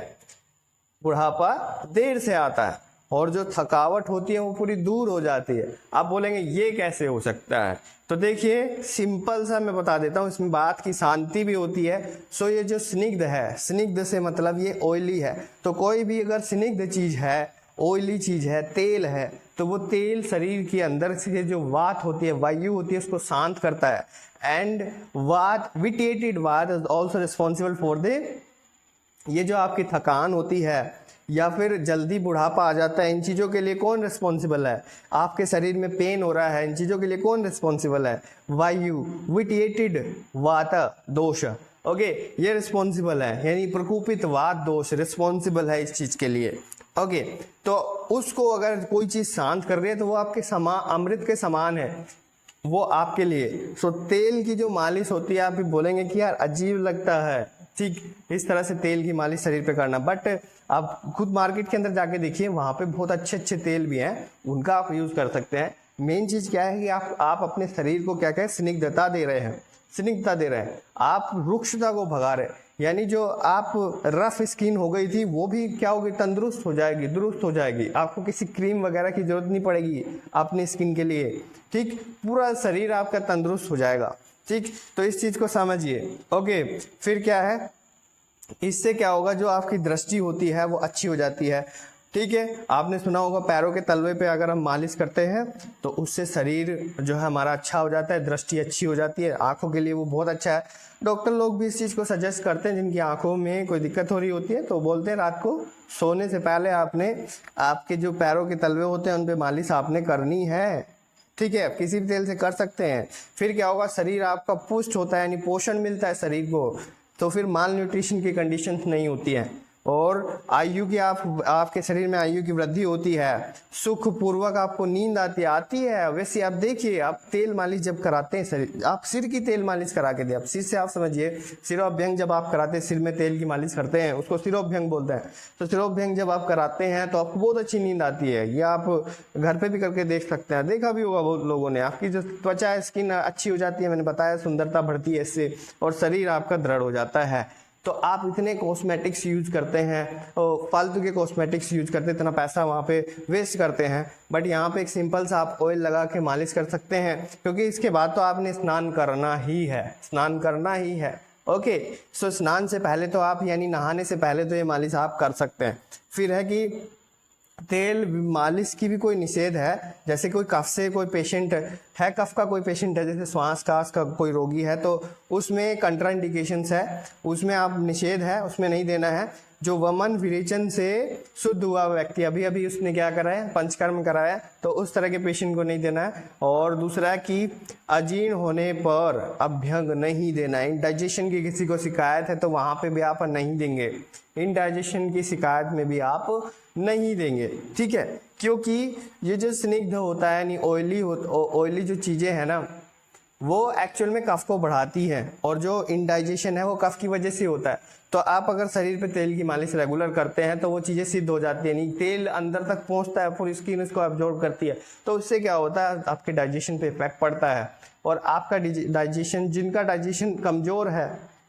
बुढ़ापा देर से आता है, और जो थकावट होती है वो पूरी दूर हो जाती है। आप बोलेंगे ये कैसे हो सकता है, तो देखिए सिंपल सा मैं बता देता हूँ, इसमें बात की शांति भी होती है। सो ये जो स्निग्ध है, स्निग्ध से मतलब ये ऑयली है, तो कोई भी अगर स्निग्ध चीज है, ऑयली चीज है, तेल है, तो वो तेल शरीर के अंदर से जो वात होती है, वायु होती है, उसको शांत करता है। एंड वात, विटेटेड वात is also responsible for the, ये जो आपकी थकान होती है या फिर जल्दी बुढ़ापा आ जाता है, इन चीज़ों के लिए कौन रिस्पॉन्सिबल है, आपके शरीर में पेन हो रहा है, इन चीज़ों के लिए कौन रिस्पॉन्सिबल है, वायु, विटिएटेड वात दोष। ओके, ये रिस्पॉन्सिबल है, यानी प्रकोपित वात दोष रिस्पॉन्सिबल है इस चीज़ के लिए। ओके, तो उसको अगर कोई चीज़ शांत कर रही है तो वो आपके अमृत के समान है, वो आपके लिए। सो तेल की जो मालिश होती है, आप भी बोलेंगे कि यार अजीब लगता है, ठीक, इस तरह से तेल की मालिश शरीर पे करना, बट आप खुद मार्केट के अंदर जाके देखिए, वहाँ पे बहुत अच्छे अच्छे तेल भी हैं, उनका आप यूज़ कर सकते हैं। मेन चीज़ क्या है कि आप अपने शरीर को क्या कहें, स्निग्धता दे रहे हैं, स्निग्धता दे रहे हैं, आप रुक्षता को भगा रहे हैं, यानी जो आप रफ स्किन हो गई थी वो भी क्या होगी, तंदुरुस्त हो जाएगी, दुरुस्त हो जाएगी। आपको किसी क्रीम वगैरह की जरूरत नहीं पड़ेगी अपनी स्किन के लिए, ठीक, पूरा शरीर आपका तंदुरुस्त हो जाएगा, ठीक। तो इस चीज़ को समझिए। ओके, फिर क्या है, इससे क्या होगा, जो आपकी दृष्टि होती है वो अच्छी हो जाती है, ठीक है। आपने सुना होगा पैरों के तलवे पे अगर हम मालिश करते हैं तो उससे शरीर जो है हमारा अच्छा हो जाता है, दृष्टि अच्छी हो जाती है, आंखों के लिए वो बहुत अच्छा है। डॉक्टर लोग भी इस चीज़ को सजेस्ट करते हैं, जिनकी आंखों में कोई दिक्कत हो रही होती है तो बोलते हैं रात को सोने से पहले आपने आपके जो पैरों के तलवे होते हैं उन पर मालिश आपने करनी है, ठीक है। किसी भी तेल से कर सकते हैं। फिर क्या होगा, शरीर आपका पुष्ट होता है, यानी पोषण मिलता है शरीर को, तो फिर माल न्यूट्रिशन की कंडीशन नहीं होती है, और आयु की आपके शरीर में आयु की वृद्धि होती है, सुख पूर्वक आपको नींद आती है। वैसे आप देखिए, आप तेल मालिश जब कराते हैं शरीर, आप सिर की तेल मालिश करा के दे, आप सिर से आप समझिए, सिरोभ्यंग जब आप कराते हैं, सिर में तेल की मालिश करते हैं, उसको सिरोभ्यंग बोलते हैं। तो सिरोभ्यंग जब आप कराते हैं तो आपको बहुत अच्छी नींद आती है। ये आप घर पे भी करके देख सकते हैं, देखा भी होगा बहुत लोगों ने। आपकी जो त्वचा है, स्किन अच्छी हो जाती है, मैंने बताया सुंदरता बढ़ती है इससे, और शरीर आपका दृढ़ हो जाता है। तो आप इतने कॉस्मेटिक्स यूज करते हैं, फालतू के कॉस्मेटिक्स यूज करते हैं, इतना पैसा वहाँ पे वेस्ट करते हैं, बट यहाँ पे एक सिंपल सा आप ऑयल लगा के मालिश कर सकते हैं, क्योंकि इसके बाद तो आपने स्नान करना ही है, स्नान करना ही है। ओके, सो स्नान से पहले तो आप, यानी नहाने से पहले तो ये मालिश आप कर सकते हैं। फिर है कि तेल मालिश की भी कोई निषेध है, जैसे कोई कफ से कोई पेशेंट है, कफ का कोई पेशेंट है, जैसे श्वास का कोई रोगी है, तो उसमें कंट्राइंडिकेशंस है, उसमें आप निषेध है, उसमें नहीं देना है। जो वमन विरेचन से शुद्ध हुआ व्यक्ति, अभी अभी उसने क्या कराया, पंचकर्म कराया, तो उस तरह के पेशेंट को नहीं देना है। और दूसरा है कि अजीर्ण होने पर अभ्यंग नहीं देना है। इंडाइजेशन की किसी को शिकायत है तो वहाँ पे भी आप नहीं देंगे, इंडाइजेशन की शिकायत में भी आप नहीं देंगे, ठीक है। क्योंकि ये जो स्निग्ध होता है, यानी ऑयली जो चीज़ें हैं ना, वो एक्चुअल में कफ को बढ़ाती है, और जो इंडाइजेशन है वो कफ की वजह से होता है। तो आप अगर शरीर पे तेल की मालिश रेगुलर करते हैं तो वो चीज़ें सिद्ध हो जाती है, नहीं तेल अंदर तक पहुंचता है, पूरी स्किन उसको एब्जॉर्ब करती है, तो उससे क्या होता है, आपके डाइजेशन पे इफेक्ट पड़ता है। और आपका डाइजेशन, जिनका डाइजेशन कमज़ोर है,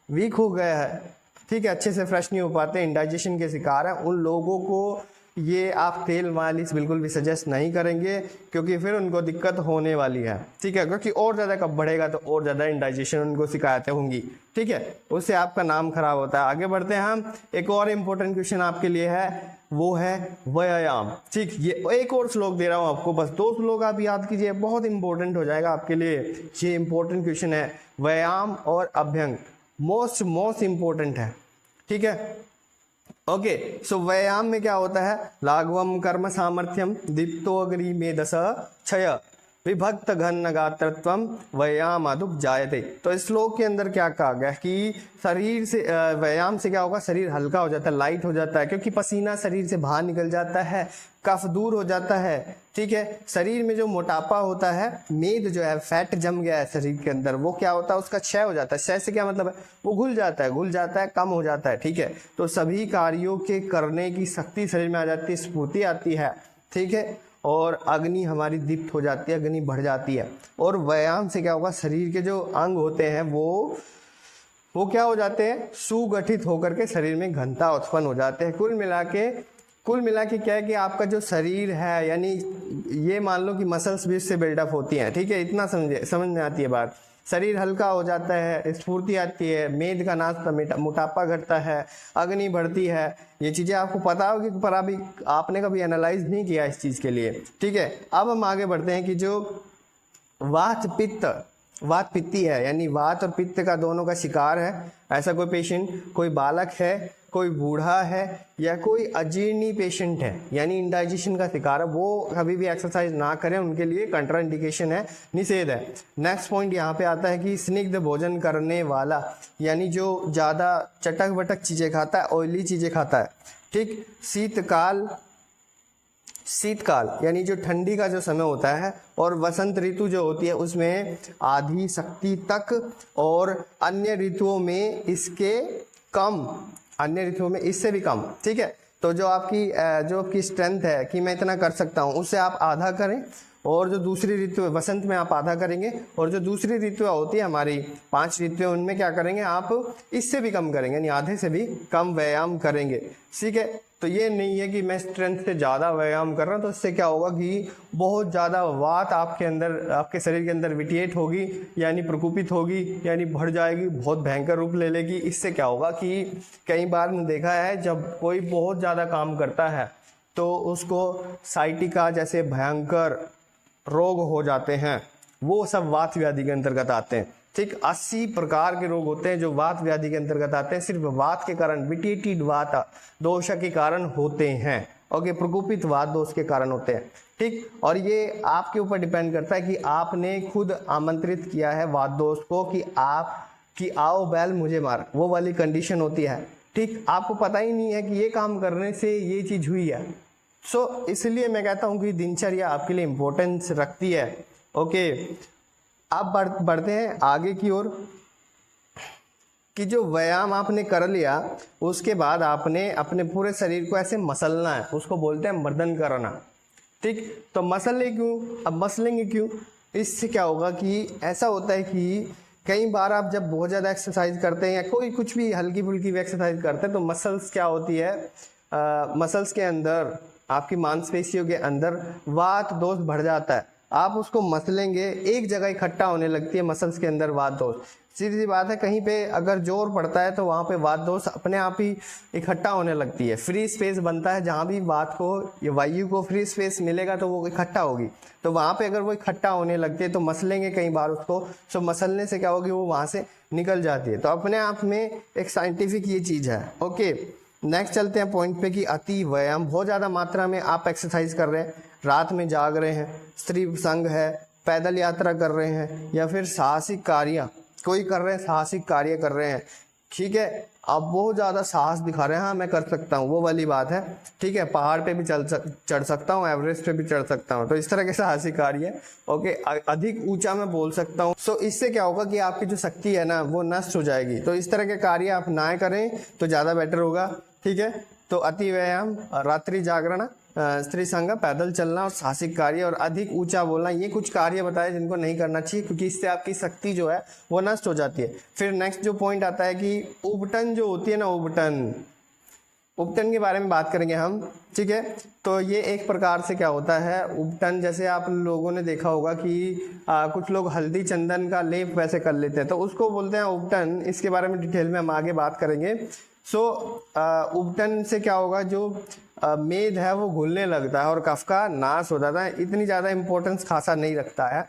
वीक हो गया है, ठीक है, अच्छे से फ्रेश नहीं हो पाते, इंडाइजेशन के शिकार हैं, उन लोगों को ये आप तेल मालिश बिल्कुल भी सजेस्ट नहीं करेंगे, क्योंकि फिर उनको दिक्कत होने वाली है, ठीक है। क्योंकि और ज़्यादा कब बढ़ेगा तो और ज़्यादा इंडाइजेशन उनको शिकायतें होंगी, ठीक है, उससे आपका नाम खराब होता है। आगे बढ़ते हैं हम। एक और इम्पोर्टेंट क्वेश्चन आपके लिए है, वो है व्यायाम, ठीक। ये एक और श्लोक दे रहा हूँ आपको, बस 2 श्लोक आप याद कीजिए, बहुत इंपॉर्टेंट हो जाएगा आपके लिए। ये इंपॉर्टेंट क्वेश्चन है, व्यायाम और अभ्यंग मोस्ट इंपॉर्टेंट है, ठीक है। ओके, सो व्यायाम में क्या होता है, लाघवम कर्म सामर्थ्यम दीप्तो अग्नि में 10 क्षय विभक्त घन गात्रत्वम व्यायाम अदुप जायते। तो इस श्लोक के अंदर क्या कहा गया कि शरीर से व्यायाम से क्या होगा, शरीर हल्का हो जाता है, लाइट हो जाता है, क्योंकि पसीना शरीर से बाहर निकल जाता है, कफ दूर हो जाता है, ठीक है। शरीर में जो मोटापा होता है, मेद जो है, फैट जम गया है शरीर के अंदर, वो क्या होता है, उसका क्षय हो जाता है। क्षय से क्या मतलब है, वो घुल जाता है, कम हो जाता है, ठीक है। तो सभी कार्यों के करने की शक्ति शरीर में आ जाती है, स्फूर्ति आती है, ठीक है। और अग्नि हमारी दीप्त हो जाती है, अग्नि बढ़ जाती है। और व्यायाम से क्या होगा, शरीर के जो अंग होते हैं वो क्या हो जाते हैं, सुगठित होकर के शरीर में घनता उत्पन्न हो जाते हैं। कुल मिला के क्या है कि आपका जो शरीर है, यानी ये मान लो कि मसल्स भी इससे बिल्डअप होती हैं, ठीक है। इतना समझ में आती है बात। शरीर हल्का हो जाता है, स्फूर्ति आती है, मेद का नाश, मोटापा घटता है, अग्नि बढ़ती है। ये चीज़ें आपको पता होगी, पर अभी आपने कभी एनालाइज नहीं किया इस चीज़ के लिए, ठीक है। अब हम आगे बढ़ते हैं कि जो वात पित्ती है, यानी वात और पित्त का दोनों का शिकार है ऐसा कोई पेशेंट, कोई बालक है, कोई बूढ़ा है, या कोई अजीर्णी पेशेंट है, यानी इंडाइजेशन का शिकार है, वो कभी भी एक्सरसाइज ना करें, उनके लिए कंट्राइंडिकेशन है, निषेध है। नेक्स्ट पॉइंट यहाँ पे आता है कि स्निग्ध भोजन करने वाला, यानी जो ज़्यादा चटक बटक चीज़ें खाता है, ऑयली चीज़ें खाता है, ठीक। शीतकाल यानी जो ठंडी का जो समय होता है, और वसंत ऋतु जो होती है उसमें आधी शक्ति तक, और अन्य ऋतुओं में इससे भी कम, ठीक है। तो जो आपकी स्ट्रेंथ है कि मैं इतना कर सकता हूँ, उससे आप आधा करें, और जो दूसरी ऋतु है वसंत में आप आधा करेंगे, और जो दूसरी ऋतु होती है हमारी 5 ऋतुएं, उनमें क्या करेंगे आप, इससे भी कम करेंगे, यानी आधे से भी कम व्यायाम करेंगे, ठीक है। तो ये नहीं है कि मैं स्ट्रेंथ से ज़्यादा व्यायाम कर रहा हूँ, तो इससे क्या होगा कि बहुत ज़्यादा वात आपके शरीर के अंदर विटिएट होगी, यानी प्रकोपित होगी, यानी बढ़ जाएगी, बहुत भयंकर रूप ले लेगी। इससे क्या होगा कि कई बार मैंने देखा है, जब कोई बहुत ज़्यादा काम करता है तो उसको साइटिका जैसे भयंकर रोग हो जाते हैं, वो सब वात व्याधि के अंतर्गत आते हैं, ठीक। 80 प्रकार के रोग होते हैं जो वात व्याधि के अंतर्गत आते हैं, सिर्फ वात के कारण, विटिएटेड वात दोष के कारण होते हैं, ओके, प्रकोपित वात दोष के कारण होते हैं, ठीक। और ये आपके ऊपर डिपेंड करता है कि आपने खुद आमंत्रित किया है वात दोष को कि आओ बैल मुझे मार, वो वाली कंडीशन होती है, ठीक। आपको पता ही नहीं है कि ये काम करने से ये चीज़ हुई है। इसलिए मैं कहता हूँ कि दिनचर्या आपके लिए इम्पोर्टेंस रखती है, ओके। अब बढ़ते हैं आगे की ओर कि जो व्यायाम आपने कर लिया, उसके बाद आपने अपने पूरे शरीर को ऐसे मसलना है, उसको बोलते हैं मर्दन करना, ठीक। तो मसलने क्यों, अब मसलेंगे क्यों, इससे क्या होगा कि ऐसा होता है कि कई बार आप जब बहुत ज़्यादा एक्सरसाइज करते हैं, या कोई कुछ भी हल्की फुल्की भी एक्सरसाइज करते हैं, तो मसल्स क्या होती है, मसल्स के अंदर, आपकी मांसपेशियों के अंदर वात दोष बढ़ जाता है। आप उसको मसलेंगे, एक जगह इकट्ठा होने लगती है मसल्स के अंदर वात दोष। सीधी सी बात है, कहीं पे अगर जोर पड़ता है तो वहाँ पे वात दोष अपने आप ही इकट्ठा होने लगती है, फ्री स्पेस बनता है, जहाँ भी वात को या वायु को फ्री स्पेस मिलेगा तो वो इकट्ठा होगी, तो वहाँ पे अगर वो इकट्ठा होने लगती है तो मसलेंगे कई बार उसको, तो मसलने से क्या होगी, वो वहाँ से निकल जाती है। तो अपने आप में एक साइंटिफिक ये चीज़ है, ओके। नेक्स्ट चलते हैं पॉइंट पे कि अति व्यायाम, बहुत ज़्यादा मात्रा में आप एक्सरसाइज कर रहे हैं, रात में जाग रहे हैं, स्त्री संग है, पैदल यात्रा कर रहे हैं, या फिर साहसिक कार्य कोई कर रहे हैं, साहसिक कार्य कर रहे हैं, ठीक है। आप बहुत ज़्यादा साहस दिखा रहे हैं, हाँ मैं कर सकता हूँ, वो वाली बात है, ठीक है। पहाड़ पे भी चढ़ सकता हूँ, एवरेस्ट पे भी चढ़ सकता हूँ, तो इस तरह के साहसिक कार्य, ओके। अधिक ऊंचा मैं बोल सकता हूँ। सो इससे क्या होगा कि आपकी जो शक्ति है ना, वो नष्ट हो जाएगी। तो इस तरह के कार्य आप ना करें तो ज़्यादा बेटर होगा, ठीक है। तो अति व्यायाम, रात्रि जागरण, स्त्री संग, पैदल चलना, और साहसिक कार्य, और अधिक ऊंचा बोलना, ये कुछ कार्य बताए जिनको नहीं करना चाहिए, क्योंकि इससे आपकी शक्ति जो है वो नष्ट हो जाती है। फिर नेक्स्ट जो पॉइंट आता है कि उबटन जो होती है ना, उबटन के बारे में बात करेंगे हम, ठीक है। तो ये एक प्रकार से क्या होता है, उबटन, जैसे आप लोगों ने देखा होगा कि कुछ लोग हल्दी चंदन का लेप वैसे कर लेते हैं, तो उसको बोलते हैं उबटन। इसके बारे में डिटेल में हम आगे बात करेंगे। उबटन से क्या होगा, जो मेद है वो घुलने लगता है और कफ का नाश हो जाता है। इतनी ज़्यादा इंपॉर्टेंस खासा नहीं रखता है,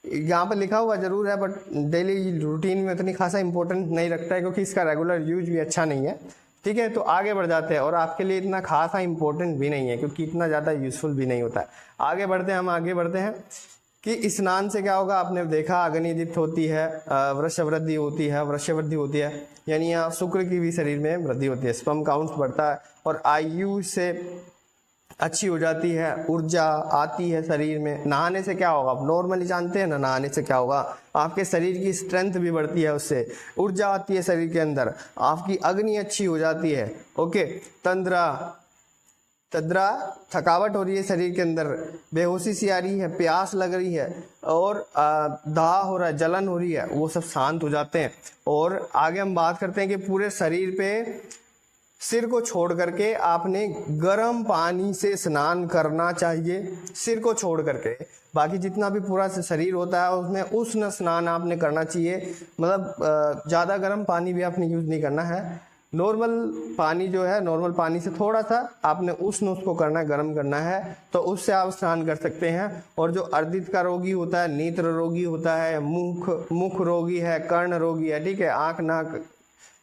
यहाँ पर लिखा हुआ जरूर है, बट डेली रूटीन में इतनी खासा इंपॉर्टेंस नहीं रखता है, क्योंकि इसका रेगुलर यूज भी अच्छा नहीं है, ठीक है। तो आगे बढ़ जाते हैं, और आपके लिए इतना खासा इंपॉर्टेंट भी नहीं है, क्योंकि इतना ज़्यादा यूजफुल भी नहीं होता है। आगे बढ़ते हैं कि स्नान से क्या होगा, आपने देखा अग्नि दीप्त होती है, वृषवृद्धि होती है, वृषवृद्धि होती है, यानी यहाँ शुक्र की भी शरीर में वृद्धि होती है, स्पर्म काउंट बढ़ता है और आयु से अच्छी हो जाती है, ऊर्जा आती है शरीर में। नहाने से क्या होगा, आप नॉर्मली जानते हैं ना, नहाने से क्या होगा, आपके शरीर की स्ट्रेंथ भी बढ़ती है, उससे ऊर्जा आती है शरीर के अंदर, आपकी अग्नि अच्छी हो जाती है। ओके, तंद्रा थकावट हो रही है शरीर के अंदर, बेहोशी सी आ रही है, प्यास लग रही है और दाह हो रहा है, जलन हो रही है, वो सब शांत हो जाते हैं। और आगे हम बात करते हैं कि पूरे शरीर पे सिर को छोड़ करके आपने गर्म पानी से स्नान करना चाहिए, सिर को छोड़ करके। बाकी जितना भी पूरा शरीर होता है उसमें उष्ण स्नान आपने करना चाहिए, मतलब ज़्यादा गर्म पानी भी आपने यूज़ नहीं करना है। नॉर्मल पानी जो है, नॉर्मल पानी से थोड़ा सा आपने उष्ण उसको करना है, गर्म करना है, तो उससे आप स्नान कर सकते हैं। और जो अर्दित का रोगी होता है, नेत्र रोगी होता है, मुख रोगी है, कर्ण रोगी है, ठीक है, आँख नाक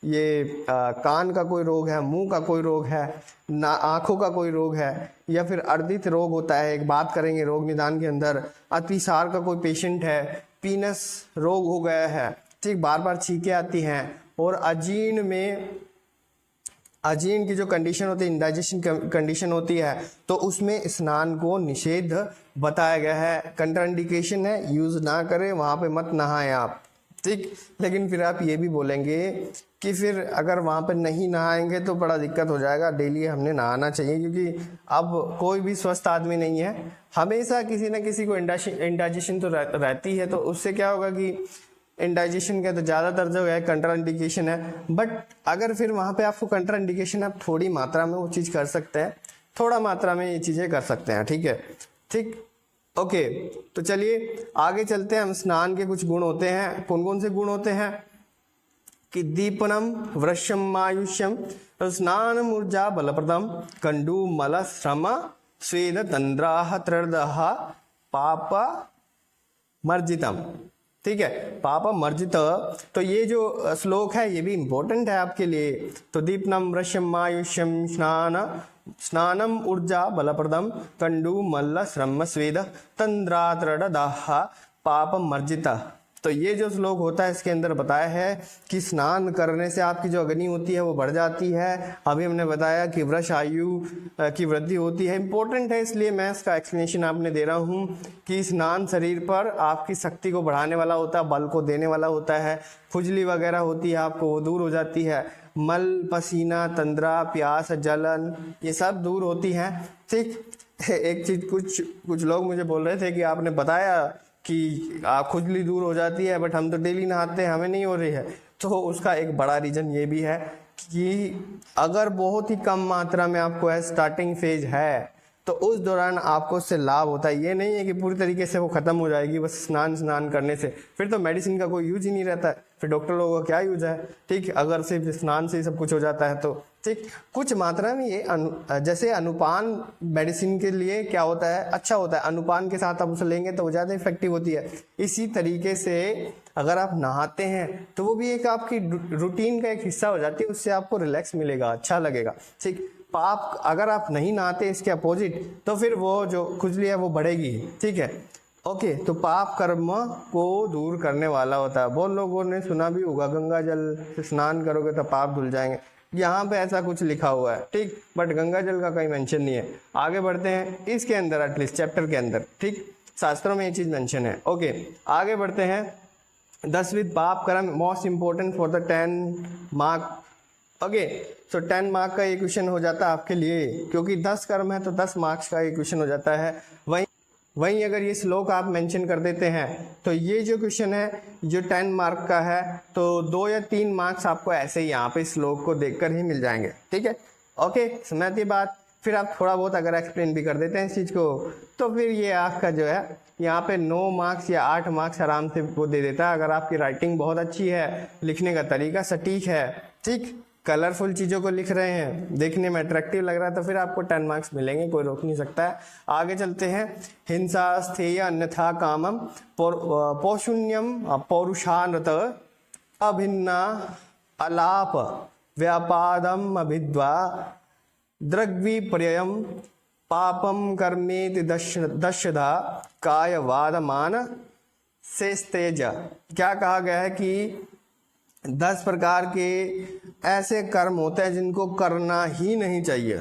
ये कान का कोई रोग है, मुंह का कोई रोग है, ना आँखों का कोई रोग है, या फिर अर्दित रोग होता है, एक बात करेंगे रोग निदान के अंदर। अतिसार का कोई पेशेंट है, पीनस रोग हो गया है, ठीक, बार बार छींकें आती हैं, और अजीर्ण की जो कंडीशन होती है, इंडाइजेशन कंडीशन होती है, तो उसमें स्नान को निषेध बताया गया है, कंट्राइंडिकेशन है, यूज़ ना करें, वहाँ पे मत नहाएं आप, ठीक। लेकिन फिर आप ये भी बोलेंगे कि फिर अगर वहाँ पे नहीं नहाएंगे तो बड़ा दिक्कत हो जाएगा, डेली हमने नहाना चाहिए, क्योंकि अब कोई भी स्वस्थ आदमी नहीं है, हमेशा किसी न किसी को इंडाइजेशन तो रहती है। तो उससे क्या होगा कि इंडाइजेशन का तो ज़्यादातर जो है कंट्राइंडिकेशन है, बट अगर फिर वहाँ पे आपको कंट्राइंडिकेशन, आप थोड़ी मात्रा में वो चीज़ कर सकते हैं, थोड़ा मात्रा में ये चीज़ें कर सकते हैं, ठीक है, ठीक। ओके, तो चलिए आगे चलते हैं। हम स्नान के कुछ गुण होते हैं, कौन कौन से गुण होते हैं कि दीपनम वृषम आयुष्यम स्नानम ऊर्जा बलप्रदम कंडू मल श्रम स्वेद तंद्राह त्रदह पाप मर्जितम, ठीक है, पाप मर्जित। तो ये जो श्लोक है ये भी इम्पोर्टेंट है आपके लिए। तो दीपनम वृषम आयुष्यम स्नानम ऊर्जा बलप्रदम कंडू मल्ल श्रम स्वेद तंद्रात्रदाह पाप मर्जित। तो ये जो श्लोक होता है इसके अंदर बताया है कि स्नान करने से आपकी जो अग्नि होती है वो बढ़ जाती है। अभी हमने बताया कि वृष आयु की वृद्धि होती है, इंपॉर्टेंट है, इसलिए मैं इसका एक्सप्लेनेशन आपने दे रहा हूँ कि स्नान शरीर पर आपकी शक्ति को बढ़ाने वाला होता है, बल को देने वाला होता है, खुजली वगैरह होती है आपको वो दूर हो जाती है, मल पसीना तंद्रा प्यास जलन ये सब दूर होती हैं, ठीक। एक चीज़ कुछ लोग मुझे बोल रहे थे कि आपने बताया कि खुजली दूर हो जाती है, बट हम तो डेली नहाते हैं, हमें नहीं हो रही है। तो उसका एक बड़ा रीज़न ये भी है कि अगर बहुत ही कम मात्रा में आपको स्टार्टिंग फेज है तो उस दौरान आपको उससे लाभ होता है। ये नहीं है कि पूरी तरीके से वो ख़त्म हो जाएगी बस स्नान करने से, फिर तो मेडिसिन का कोई यूज ही नहीं रहता है, फिर डॉक्टर लोगों का क्या यूज है, ठीक। अगर सिर्फ स्नान से ही सब कुछ हो जाता है तो ठीक। कुछ मात्रा में ये जैसे अनुपान मेडिसिन के लिए क्या होता है, अच्छा होता है, अनुपान के साथ आप उसे लेंगे तो वो ज़्यादा इफेक्टिव होती है। इसी तरीके से अगर आप नहाते हैं तो वो भी एक आपकी रूटीन का एक हिस्सा हो जाती है, उससे आपको रिलैक्स मिलेगा, अच्छा लगेगा, ठीक। पाप अगर आप नहीं नहाते इसके अपोजिट तो फिर वो जो खुजली है वो बढ़ेगी, ठीक है। ओके, तो पाप कर्म को दूर करने वाला होता है। बहुत लोगों ने सुना भी होगा गंगा जल से स्नान करोगे तो पाप धुल जाएंगे, यहाँ पे ऐसा कुछ लिखा हुआ है, ठीक, बट गंगा जल का कोई मेंशन नहीं है। आगे बढ़ते हैं इसके अंदर, एटलीस्ट चैप्टर के अंदर, ठीक, शास्त्रों में ये चीज़ मेंशन है। ओके, आगे बढ़ते हैं। 10वीं पाप कर्म most important for the 10 mark. Okay, so 10 mark का ये क्वेश्चन हो जाता है आपके लिए, क्योंकि 10 कर्म है तो 10 मार्क्स का ये क्वेश्चन हो जाता है। वहीं अगर ये श्लोक आप मेंशन कर देते हैं तो ये जो क्वेश्चन है जो 10 मार्क का है तो 2 या 3 मार्क्स आपको ऐसे ही यहाँ पे श्लोक को देखकर ही मिल जाएंगे, ठीक है। ओके, समझती बात। फिर आप थोड़ा बहुत अगर एक्सप्लेन भी कर देते हैं इस चीज़ को तो फिर ये आपका जो है यहाँ पे 9 मार्क्स या 8 मार्क्स आराम से वो दे देता है। अगर आपकी राइटिंग बहुत अच्छी है, लिखने का तरीका सटीक है, ठीक, कलरफुल चीज़ों को लिख रहे हैं, देखने में अट्रैक्टिव लग रहा है, तो फिर आपको 10 मार्क्स मिलेंगे, कोई रोक नहीं सकता है। आगे चलते हैं। हिंसा स्थेय अन्यथा कामम पौशुन्यम पौरुषानृत अभिन्ना अलाप व्यापादम अभिद्वा द्रग्वी पर्ययम पापम कर्मेति दशधा कायवाद मान शेषतेज। क्या कहा गया है कि 10 प्रकार के ऐसे कर्म होते हैं जिनको करना ही नहीं चाहिए,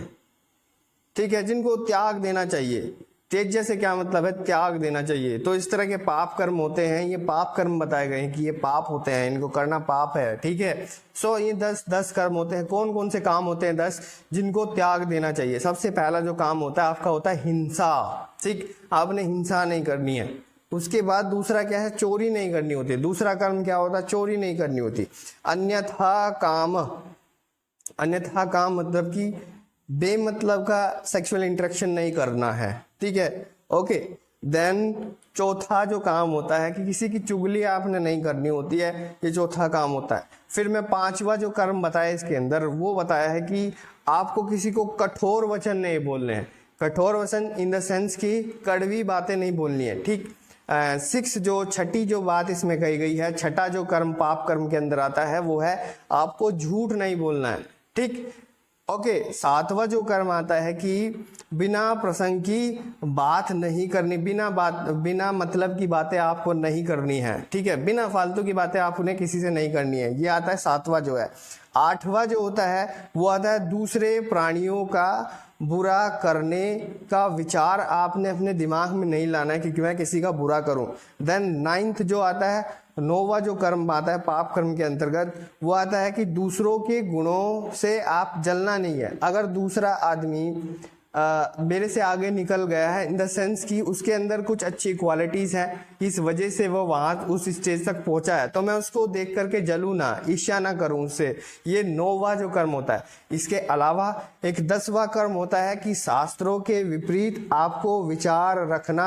ठीक है, जिनको त्याग देना चाहिए। तेज से क्या मतलब है? त्याग देना चाहिए। तो इस तरह के पाप कर्म होते हैं, ये पाप कर्म बताए गए हैं कि ये पाप होते हैं, इनको करना पाप है, ठीक है। सो ये 10 कर्म होते हैं। कौन कौन से काम होते हैं 10 जिनको त्याग देना चाहिए? सबसे पहला जो काम होता है आपका होता है हिंसा, ठीक, आपने हिंसा नहीं करनी है। उसके बाद दूसरा क्या है? चोरी नहीं करनी होती। दूसरा कर्म क्या होता है? चोरी नहीं करनी होती। अन्यथा काम, अन्यथा काम मतलब कि बेमतलब का सेक्सुअल इंटरेक्शन नहीं करना है, ठीक है, ओके। देन चौथा जो काम होता है कि किसी की चुगली आपने नहीं करनी होती है, ये चौथा काम होता है। फिर मैं 5वां जो कर्म बताया इसके अंदर, वो बताया है कि आपको किसी को कठोर वचन नहीं बोलने हैं। कठोर वचन इन द सेंस की कड़वी बातें नहीं बोलनी है, ठीक। 6 जो छठी जो बात इसमें कही गई है, छठा जो कर्म पाप कर्म के अंदर आता है वो है आपको झूठ नहीं बोलना है, ठीक, ओके। 7वां जो कर्म आता है कि बिना प्रसंग की बात नहीं करनी, बिना मतलब की बातें आपको नहीं करनी है, ठीक है, बिना फालतू की बातें आप उन्हें किसी से नहीं करनी है, ये आता है 7वां जो है। 8वां जो होता है वो आता है दूसरे प्राणियों का बुरा करने का विचार आपने अपने दिमाग में नहीं लाना है कि मैं किसी का बुरा करूं। देन 9th जो आता है, 9वां जो कर्म आता है पाप कर्म के अंतर्गत, वो आता है कि दूसरों के गुणों से आप जलना नहीं है। अगर दूसरा आदमी मेरे से आगे निकल गया है इन द सेंस कि उसके अंदर कुछ अच्छी क्वालिटीज हैं, इस वजह से वो वहां उस स्टेज तक पहुंचा है, तो मैं उसको देख करके जलूं ना, ईर्ष्या ना करूं उससे। ये 9वां जो कर्म होता है। इसके अलावा एक 10वां कर्म होता है कि शास्त्रों के विपरीत आपको विचार रखना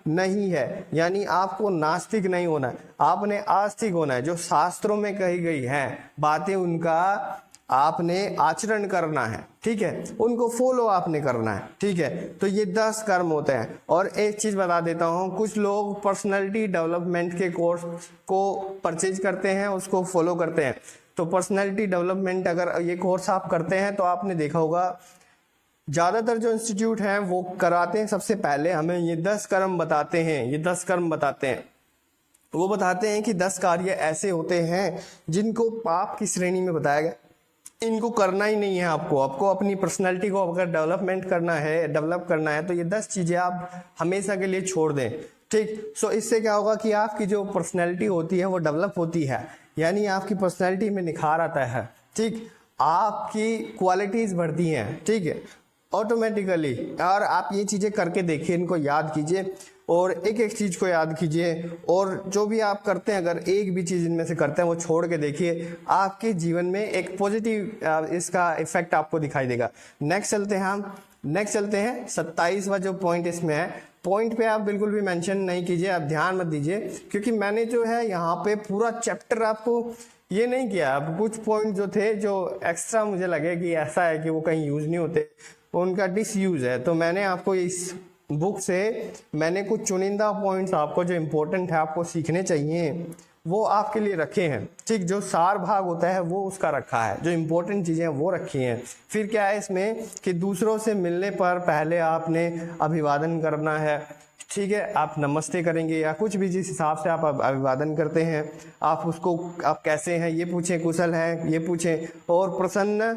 नहीं है, यानी आपको नास्तिक नहीं होना है, आपने आस्तिक होना है। जो शास्त्रों में कही गई है बातें उनका आपने आचरण करना है, ठीक है, उनको फॉलो आपने करना है, ठीक है। तो ये 10 कर्म होते हैं। और एक चीज बता देता हूँ, कुछ लोग पर्सनैलिटी डेवलपमेंट के कोर्स को परचेज करते हैं, उसको फॉलो करते हैं। तो पर्सनैलिटी डेवलपमेंट अगर ये कोर्स आप करते हैं तो आपने देखा होगा ज्यादातर जो इंस्टीट्यूट हैं वो कराते हैं, सबसे पहले हमें ये 10 कर्म बताते हैं, ये 10 कर्म बताते हैं। वो बताते हैं कि 10 कार्य ऐसे होते हैं जिनको पाप की श्रेणी में बताया गया, इनको करना ही नहीं है। आपको अपनी पर्सनैलिटी को अगर डेवलप करना है तो ये 10 चीजें आप हमेशा के लिए छोड़ दें, ठीक। सो इससे क्या होगा कि आपकी जो पर्सनैलिटी होती है वो डेवलप होती है, यानी आपकी पर्सनैलिटी में निखार आता है, ठीक, आपकी क्वालिटीज बढ़ती हैं, ठीक है, ऑटोमेटिकली। और आप ये चीजें करके देखिए, इनको याद कीजिए और एक एक चीज को याद कीजिए, और जो भी आप करते हैं अगर एक भी चीज इनमें से करते हैं वो छोड़ के देखिए, आपके जीवन में एक पॉजिटिव इसका इफेक्ट आपको दिखाई देगा। नेक्स्ट चलते हैं 27वां जो पॉइंट इसमें है। पॉइंट पे आप बिल्कुल भी मेंशन नहीं कीजिए, आप ध्यान मत दीजिए, क्योंकि मैंने जो है यहाँ पे पूरा चैप्टर आपको ये नहीं किया। अब कुछ पॉइंट जो थे जो एक्स्ट्रा मुझे लगे कि ऐसा है कि वो कहीं यूज नहीं होते, उनका डिसयूज है, तो मैंने आपको इस बुक से मैंने कुछ चुनिंदा पॉइंट्स आपको जो इम्पोर्टेंट है आपको सीखने चाहिए वो आपके लिए रखे हैं, ठीक। जो सार भाग होता है वो उसका रखा है, जो इम्पोर्टेंट चीज़ें वो रखी हैं। फिर क्या है इसमें कि दूसरों से मिलने पर पहले आपने अभिवादन करना है, ठीक है, आप नमस्ते करेंगे या कुछ भी जिस हिसाब से आप अभिवादन करते हैं आप उसको आप कैसे हैं ये पूछें, कुशल हैं ये पूछें, और प्रसन्न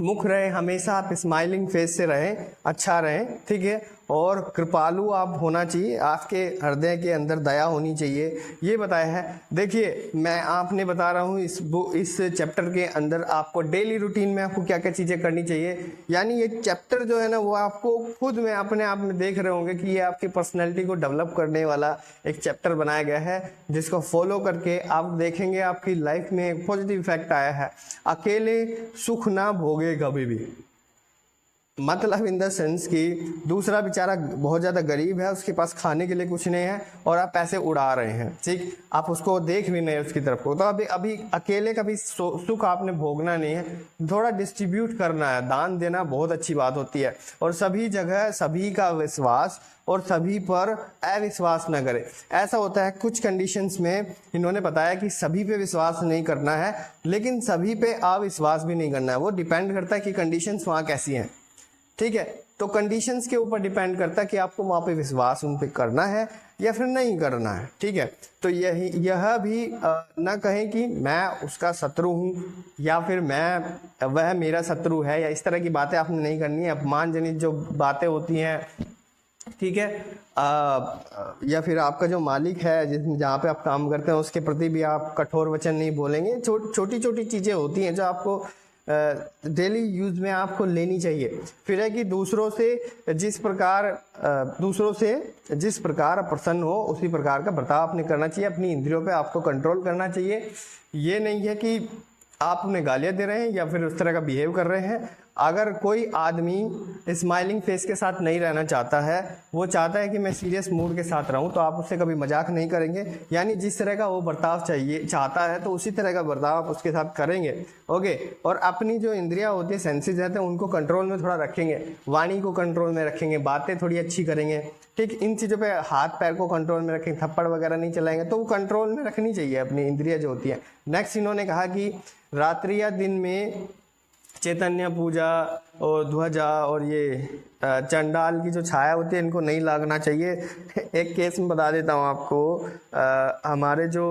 मुख रहे, हमेशा आप स्माइलिंग फेस से रहें, अच्छा रहें, ठीक है, और कृपालु आप होना चाहिए, आपके हृदय के अंदर दया होनी चाहिए, ये बताया है। देखिए मैं आपने बता रहा हूँ इस चैप्टर के अंदर आपको डेली रूटीन में आपको क्या क्या चीज़ें करनी चाहिए, यानी ये चैप्टर जो है ना वो आपको खुद में अपने आप में देख रहे होंगे कि ये आपकी पर्सनैलिटी को डेवलप करने वाला एक चैप्टर बनाया गया है, जिसको फॉलो करके आप देखेंगे आपकी लाइफ में एक पॉजिटिव इफेक्ट आया है। अकेले सुख ना भोगे कभी भी, मतलब इन द सेंस कि दूसरा बेचारा बहुत ज़्यादा गरीब है, उसके पास खाने के लिए कुछ नहीं है और आप पैसे उड़ा रहे हैं, ठीक, आप उसको देख भी नहीं उसकी तरफ को, तो अभी अकेले कभी सुख आपने भोगना नहीं है, थोड़ा डिस्ट्रीब्यूट करना है, दान देना बहुत अच्छी बात होती है। और सभी जगह सभी का विश्वास और सभी पर अविश्वास न करें। ऐसा होता है कुछ कंडीशंस में इन्होंने बताया कि सभी पे विश्वास नहीं करना है, लेकिन सभी पे अविश्वास भी नहीं करना है, वो डिपेंड करता है कि कंडीशंस वहाँ कैसी हैं, ठीक है। तो कंडीशंस के ऊपर डिपेंड करता है कि आपको वहाँ पे विश्वास उन पे करना है या फिर नहीं करना है, ठीक है। तो यह भी ना कहें कि मैं उसका शत्रु हूँ या फिर वह मेरा शत्रु है, या इस तरह की बातें आपने नहीं करनी है। अपमानजनित जो बातें होती हैं, ठीक है, या फिर आपका जो मालिक है जहाँ पे आप काम करते हैं उसके प्रति भी आप कठोर वचन नहीं बोलेंगे। छोटी छोटी चीज़ें होती हैं जो आपको डेली यूज में आपको लेनी चाहिए। फिर है कि दूसरों से जिस प्रकार प्रसन्न हो उसी प्रकार का बर्ताव आपने करना चाहिए। अपनी इंद्रियों पे आपको कंट्रोल करना चाहिए। ये नहीं है कि आप उन्हें गालियाँ दे रहे हैं या फिर उस तरह का बिहेव कर रहे हैं। अगर कोई आदमी स्माइलिंग फेस के साथ नहीं रहना चाहता है, वो चाहता है कि मैं सीरियस मूड के साथ रहूं, तो आप उससे कभी मजाक नहीं करेंगे। यानी जिस तरह का वो बर्ताव चाहता है तो उसी तरह का बर्ताव आप उसके साथ करेंगे, ओके। और अपनी जो इंद्रियां होती है, सेंसेस रहते हैं, उनको कंट्रोल में थोड़ा रखेंगे, वाणी को कंट्रोल में रखेंगे, बातें थोड़ी अच्छी करेंगे, ठीक। इन चीज़ों पे हाथ पैर को कंट्रोल में रखेंगे, थप्पड़ वगैरह नहीं चलाएंगे, तो वो कंट्रोल में रखनी चाहिए अपनी इंद्रियां जो होती है। नेक्स्ट इन्होंने कहा कि रात्रि या दिन में चैतन्य पूजा और ध्वजा और ये चंडाल की जो छाया होती है इनको नहीं लागना चाहिए। एक केस में बता देता हूँ आपको। हमारे जो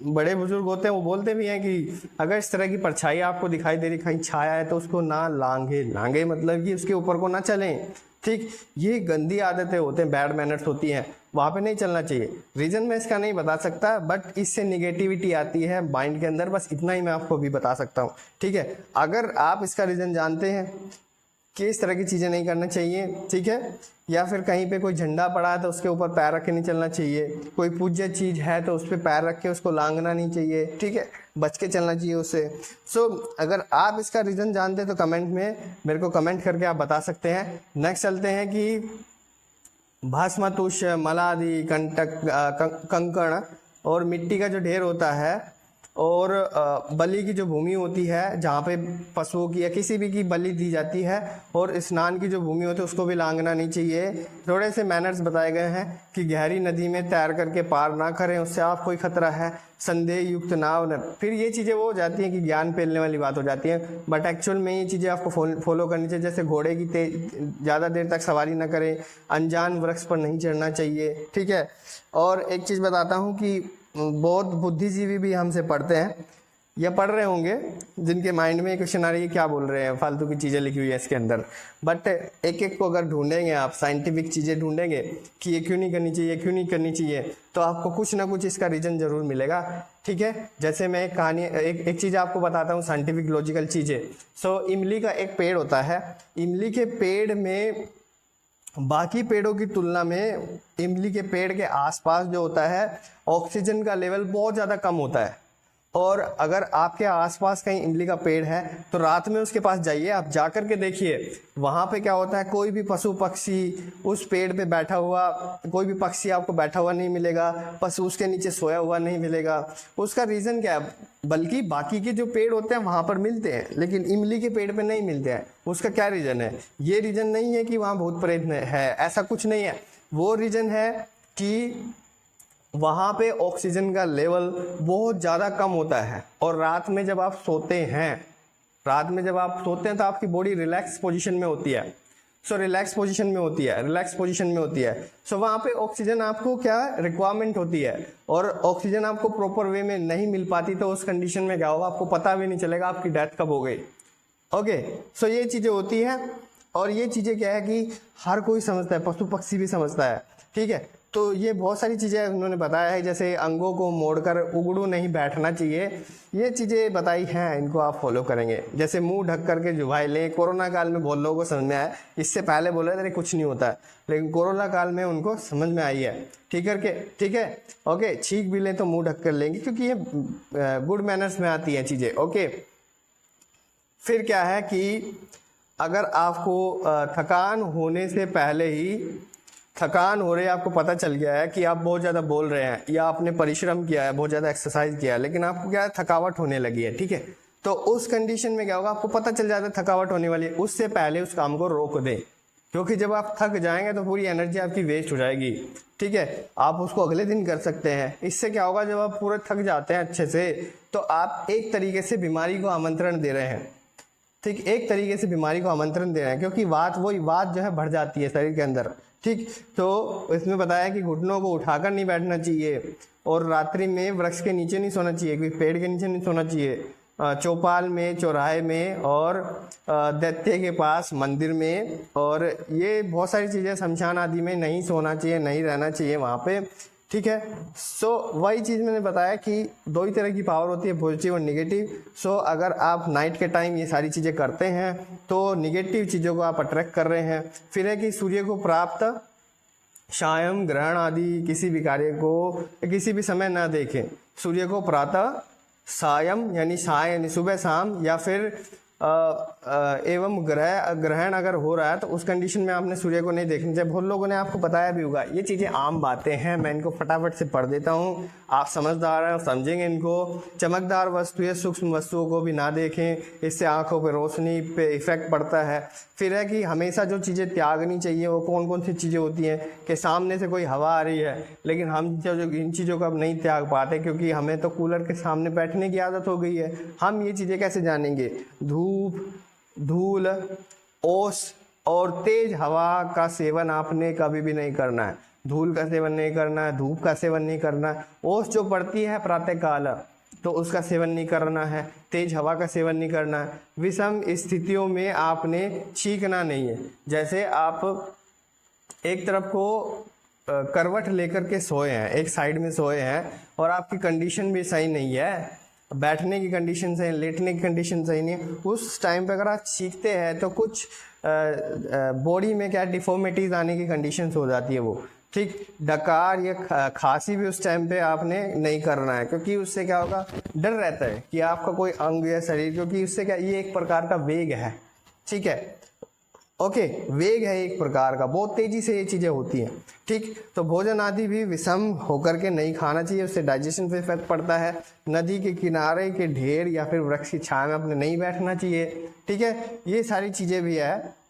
बड़े बुजुर्ग होते हैं वो बोलते भी हैं कि अगर इस तरह की परछाई आपको दिखाई दे रही, कहीं छाया है, तो उसको ना लांगे मतलब कि उसके ऊपर को ना चलें, ठीक। ये गंदी आदतें होते हैं, बैड मैनर्स होती हैं, वहाँ पे नहीं चलना चाहिए। रीज़न मैं इसका नहीं बता सकता, बट इससे निगेटिविटी आती है माइंड के अंदर, बस इतना ही मैं आपको भी बता सकता हूँ, ठीक है। अगर आप इसका रीज़न जानते हैं कि इस तरह की चीज़ें नहीं करना चाहिए, ठीक है, या फिर कहीं पे कोई झंडा पड़ा है तो उसके ऊपर पैर रख के नहीं चलना चाहिए, कोई पूज्य चीज़ है तो उस पर पैर रख के उसको लांघना नहीं चाहिए, ठीक है, बच के चलना चाहिए उससे। सो अगर आप इसका रीज़न जानते हैं तो कमेंट में मेरे को कमेंट करके आप बता सकते हैं। नेक्स्ट चलते हैं कि भस्मतुष, मलादि, कंकण और मिट्टी का जो ढेर होता है और बलि की जो भूमि होती है जहाँ पे पशुओं की या किसी भी की बलि दी जाती है, और स्नान की जो भूमि होती है उसको भी लांघना नहीं चाहिए। थोड़े से मैनर्स बताए गए हैं कि गहरी नदी में तैर करके पार ना करें, उससे आप कोई खतरा है, संदेह युक्त नाव न। फिर ये चीज़ें वो हो जाती हैं कि ज्ञान फैलने वाली बात हो जाती है, बट एक्चुअल में ये चीज़ें आपको फॉलो करनी चाहिए। जैसे घोड़े की ज़्यादा देर तक सवारी ना करें, अनजान वृक्ष पर नहीं चढ़ना चाहिए, ठीक है। और एक चीज़ बताता हूँ कि बहुत बुद्धिजीवी भी हमसे पढ़ते हैं या पढ़ रहे होंगे, जिनके माइंड में क्वेश्चन आ रही है क्या बोल रहे हैं, फालतू की चीज़ें लिखी हुई है इसके अंदर। बट एक एक को अगर ढूंढेंगे आप, साइंटिफिक चीज़ें ढूंढेंगे कि ये क्यों नहीं करनी चाहिए, क्यों नहीं करनी चाहिए, तो आपको कुछ ना कुछ इसका रीज़न ज़रूर मिलेगा, ठीक है। जैसे मैं एक कहानी एक चीज़ आपको बताता हूँ, साइंटिफिक लॉजिकल चीज़ें। सो इमली का एक पेड़ होता है, इमली के पेड़ में बाकी पेड़ों की तुलना में इमली के पेड़ के आसपास जो होता है ऑक्सीजन का लेवल बहुत ज़्यादा कम होता है। और अगर आपके आसपास कहीं इमली का पेड़ है तो रात में उसके पास जाइए, आप जा कर के देखिए वहाँ पे क्या होता है, कोई भी पशु पक्षी उस पेड़ पे बैठा हुआ, कोई भी पक्षी आपको बैठा हुआ नहीं मिलेगा, पशु उसके नीचे सोया हुआ नहीं मिलेगा। उसका रीज़न क्या है, बल्कि बाकी के जो पेड़ होते हैं वहाँ पर मिलते हैं लेकिन इमली के पेड़ पे नहीं मिलते हैं। उसका क्या रीज़न है? ये रीज़न नहीं है कि वहाँ भूत प्रेत है, ऐसा कुछ नहीं है। वो रीज़न है कि वहाँ पे ऑक्सीजन का लेवल बहुत ज़्यादा कम होता है। और रात में जब आप सोते हैं तो आपकी बॉडी रिलैक्स पोजीशन में होती है। रिलैक्स पोजीशन में होती है। वहाँ पे ऑक्सीजन आपको क्या रिक्वायरमेंट होती है, और ऑक्सीजन आपको प्रॉपर वे में नहीं मिल पाती, तो उस कंडीशन में क्या होगा आपको पता भी नहीं चलेगा आपकी डेथ कब हो गई। ओके, ये चीज़ें होती हैं। और ये चीज़ें क्या है कि हर कोई समझता है, पशु पक्षी भी समझता है, ठीक है। तो ये बहुत सारी चीज़ें उन्होंने बताया है, जैसे अंगों को मोड़कर उगड़ू नहीं बैठना चाहिए, ये चीज़ें बताई हैं, इनको आप फॉलो करेंगे। जैसे मुंह ढक करके जुभाई लें, कोरोना काल में बहुत लोगों को समझ में आया, इससे पहले बोले थे कुछ नहीं होता, लेकिन कोरोना काल में उनको समझ में आई है, ठीक है। ओके, छींक भी लें तो मुँह ढक कर लेंगे, क्योंकि ये गुड मैनर्स में आती हैं चीज़ें। ओके, फिर क्या है कि अगर आपको थकान होने से पहले ही थकान हो रही है, आपको पता चल गया है कि आप बहुत ज़्यादा बोल रहे हैं या आपने परिश्रम किया है, बहुत ज़्यादा एक्सरसाइज किया है, लेकिन आपको क्या है थकावट होने लगी है, ठीक है। तो उस कंडीशन में क्या होगा, आपको पता चल जाता है थकावट होने वाली है, उससे पहले उस काम को रोक दें, क्योंकि जब आप थक जाएंगे तो पूरी एनर्जी आपकी वेस्ट हो जाएगी, ठीक है। आप उसको अगले दिन कर सकते हैं। इससे क्या होगा, जब आप पूरे थक जाते हैं अच्छे से, तो आप एक तरीके से बीमारी को आमंत्रण दे रहे हैं, ठीक, एक तरीके से बीमारी को आमंत्रण दे रहे हैं, क्योंकि वात वही वात जो है बढ़ जाती है शरीर के अंदर। ठीक, तो इसमें बताया कि घुटनों को उठाकर नहीं बैठना चाहिए और रात्रि में वृक्ष के नीचे नहीं सोना चाहिए, कोई पेड़ के नीचे नहीं सोना चाहिए, चौपाल में, चौराहे में और दैत्य के पास, मंदिर में, और ये बहुत सारी चीज़ें, शमशान आदि में नहीं सोना चाहिए, नहीं रहना चाहिए वहाँ पे। ठीक है, सो वही चीज़ मैंने बताया कि दो ही तरह की पावर होती है, पॉजिटिव और निगेटिव। सो अगर आप नाइट के टाइम ये सारी चीज़ें करते हैं तो निगेटिव चीज़ों को आप अट्रैक्ट कर रहे हैं। फिर है कि सूर्य को प्राप्त सायं ग्रहण आदि किसी भी कार्य को किसी भी समय ना देखें। सूर्य को प्रातः, सायं यानी साय यानी सुबह शाम, या फिर एवं ग्रहण अगर हो रहा है तो उस कंडीशन में आपने सूर्य को नहीं देखना चाहिए। बहुत लोगों ने आपको बताया भी होगा, ये चीज़ें आम बातें हैं, मैं इनको फटाफट से पढ़ देता हूँ, आप समझदार हैं, समझेंगे इनको। चमकदार वस्तु या सूक्ष्म वस्तुओं को भी ना देखें, इससे आंखों पे रोशनी पे इफेक्ट पड़ता है। फिर है कि हमेशा जो चीज़ें त्यागनी चाहिए वो कौन कौन सी चीज़ें होती हैं कि सामने से कोई हवा आ रही है, लेकिन हम जो इन चीज़ों को अब नहीं त्याग पाते क्योंकि हमें तो कूलर के सामने बैठने की आदत हो गई है। हम ये चीज़ें कैसे जानेंगे? धूप, धूल, ओस और तेज हवा का सेवन आपने कभी भी नहीं करना है। धूल का सेवन नहीं करना है, धूप का सेवन नहीं करना है, ओस जो पड़ती है प्रातः काल तो उसका सेवन नहीं करना है, तेज हवा का सेवन नहीं करना है। विषम स्थितियों में आपने छींकना नहीं है। जैसे आप एक तरफ को करवट लेकर के सोए हैं, एक साइड में सोए हैं और आपकी कंडीशन भी सही नहीं है, बैठने की कंडीशन सही, लेटने की कंडीशन सही नहीं है, उस टाइम पे अगर आप छींकते हैं तो कुछ बॉडी में क्या डिफॉर्मिटीज आने की कंडीशन हो जाती है वो। ठीक, डकार या खांसी भी उस टाइम पे आपने नहीं करना है, क्योंकि उससे क्या होगा, डर रहता है कि आपका कोई अंग या शरीर, क्योंकि उससे क्या, ये एक प्रकार का वेग है। ठीक है, ओके, वेग है एक प्रकार का, बहुत तेजी से ये चीज़ें होती हैं। ठीक, तो भोजन आदि भी विषम होकर के नहीं खाना चाहिए, उससे डाइजेशन पे इफेक्ट पड़ता है। नदी के किनारे के ढेर या फिर वृक्ष की छाया में अपने नहीं बैठना चाहिए। ठीक है, ये सारी चीज़ें भी है।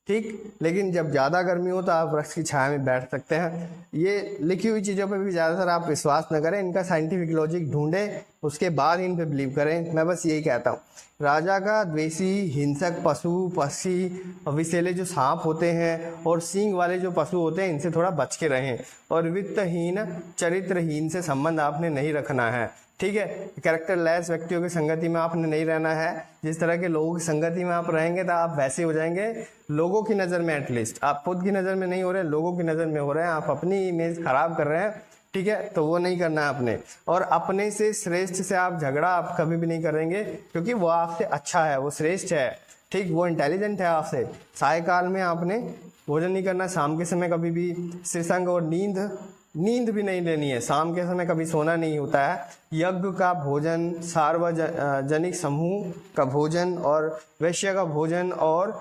ठीक, लेकिन जब ज़्यादा गर्मी हो तो आप वृक्ष की छाया में बैठ सकते हैं। ये लिखी हुई चीज़ों पे भी ज़्यादातर आप विश्वास न करें, इनका साइंटिफिक लॉजिक ढूंढें, उसके बाद इन पे बिलीव करें। मैं बस यही कहता हूँ। राजा का द्वेषी, हिंसक पशु, पक्षी, विषैले जो सांप होते हैं और सींग वाले जो पशु होते हैं, इनसे थोड़ा बच के रहें। और वित्तहीन, चरित्रहीन से संबंध आपने नहीं रखना है। ठीक है, कैरेक्टरलेस व्यक्तियों की संगति में आपने नहीं रहना है। जिस तरह के लोगों की संगति में आप रहेंगे तो आप वैसे हो जाएंगे, लोगों की नज़र में एटलीस्ट। आप खुद की नज़र में नहीं हो रहे, लोगों की नज़र में हो रहे हैं, आप अपनी इमेज खराब कर रहे हैं। ठीक है, तो वो नहीं करना है आपने। और अपने से श्रेष्ठ से आप झगड़ा आप कभी भी नहीं करेंगे, क्योंकि वो आपसे अच्छा है, वो श्रेष्ठ है। ठीक, वो इंटेलिजेंट है आपसे। सायकाल में आपने भोजन नहीं करना, शाम के समय कभी भी श्रीसंग और नींद भी नहीं लेनी है। शाम के समय कभी सोना नहीं होता है। यज्ञ का भोजन, सार्वजनिक समूह का भोजन और वैश्य का भोजन और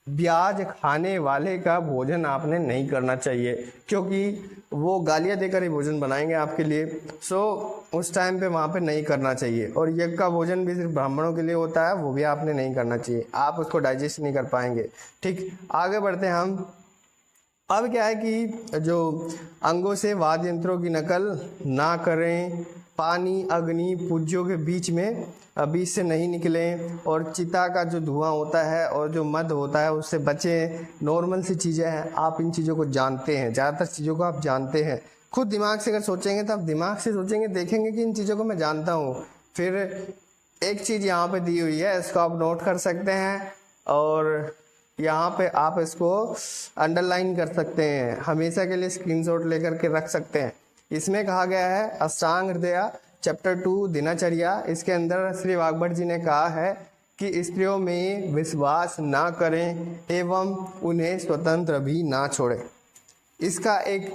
ब्याज खाने वाले का भोजन आपने नहीं करना चाहिए, क्योंकि वो गालियाँ देकर ही भोजन बनाएंगे आपके लिए। सो उस टाइम पे वहाँ पे नहीं करना चाहिए। और यज्ञ का भोजन भी सिर्फ ब्राह्मणों के लिए होता है, वो भी आपने नहीं करना चाहिए, आप उसको डाइजेस्ट नहीं कर पाएंगे। ठीक, आगे बढ़ते हैं हम। अब क्या है कि जो अंगों से वाद्य यंत्रों की नकल ना करें, पानी, अग्नि, पूज्यों के बीच से नहीं निकलें, और चिता का जो धुआं होता है और जो मद होता है उससे बचें। नॉर्मल सी चीज़ें हैं, आप इन चीज़ों को जानते हैं, ज़्यादातर चीज़ों को आप जानते हैं। खुद दिमाग से अगर सोचेंगे तो आप दिमाग से सोचेंगे, देखेंगे कि इन चीज़ों को मैं जानता हूँ। फिर एक चीज़ यहाँ पे दी हुई है, इसको आप नोट कर सकते हैं और यहाँ पे आप इसको अंडरलाइन कर सकते हैं, हमेशा के लिए स्क्रीनशॉट लेकर के रख सकते हैं। इसमें कहा गया है अष्टांग हृदय चैप्टर 2 दिनचर्या, इसके अंदर श्री वाग्भट जी ने कहा है कि स्त्रियों में विश्वास ना करें एवं उन्हें स्वतंत्र भी ना छोड़ें। इसका एक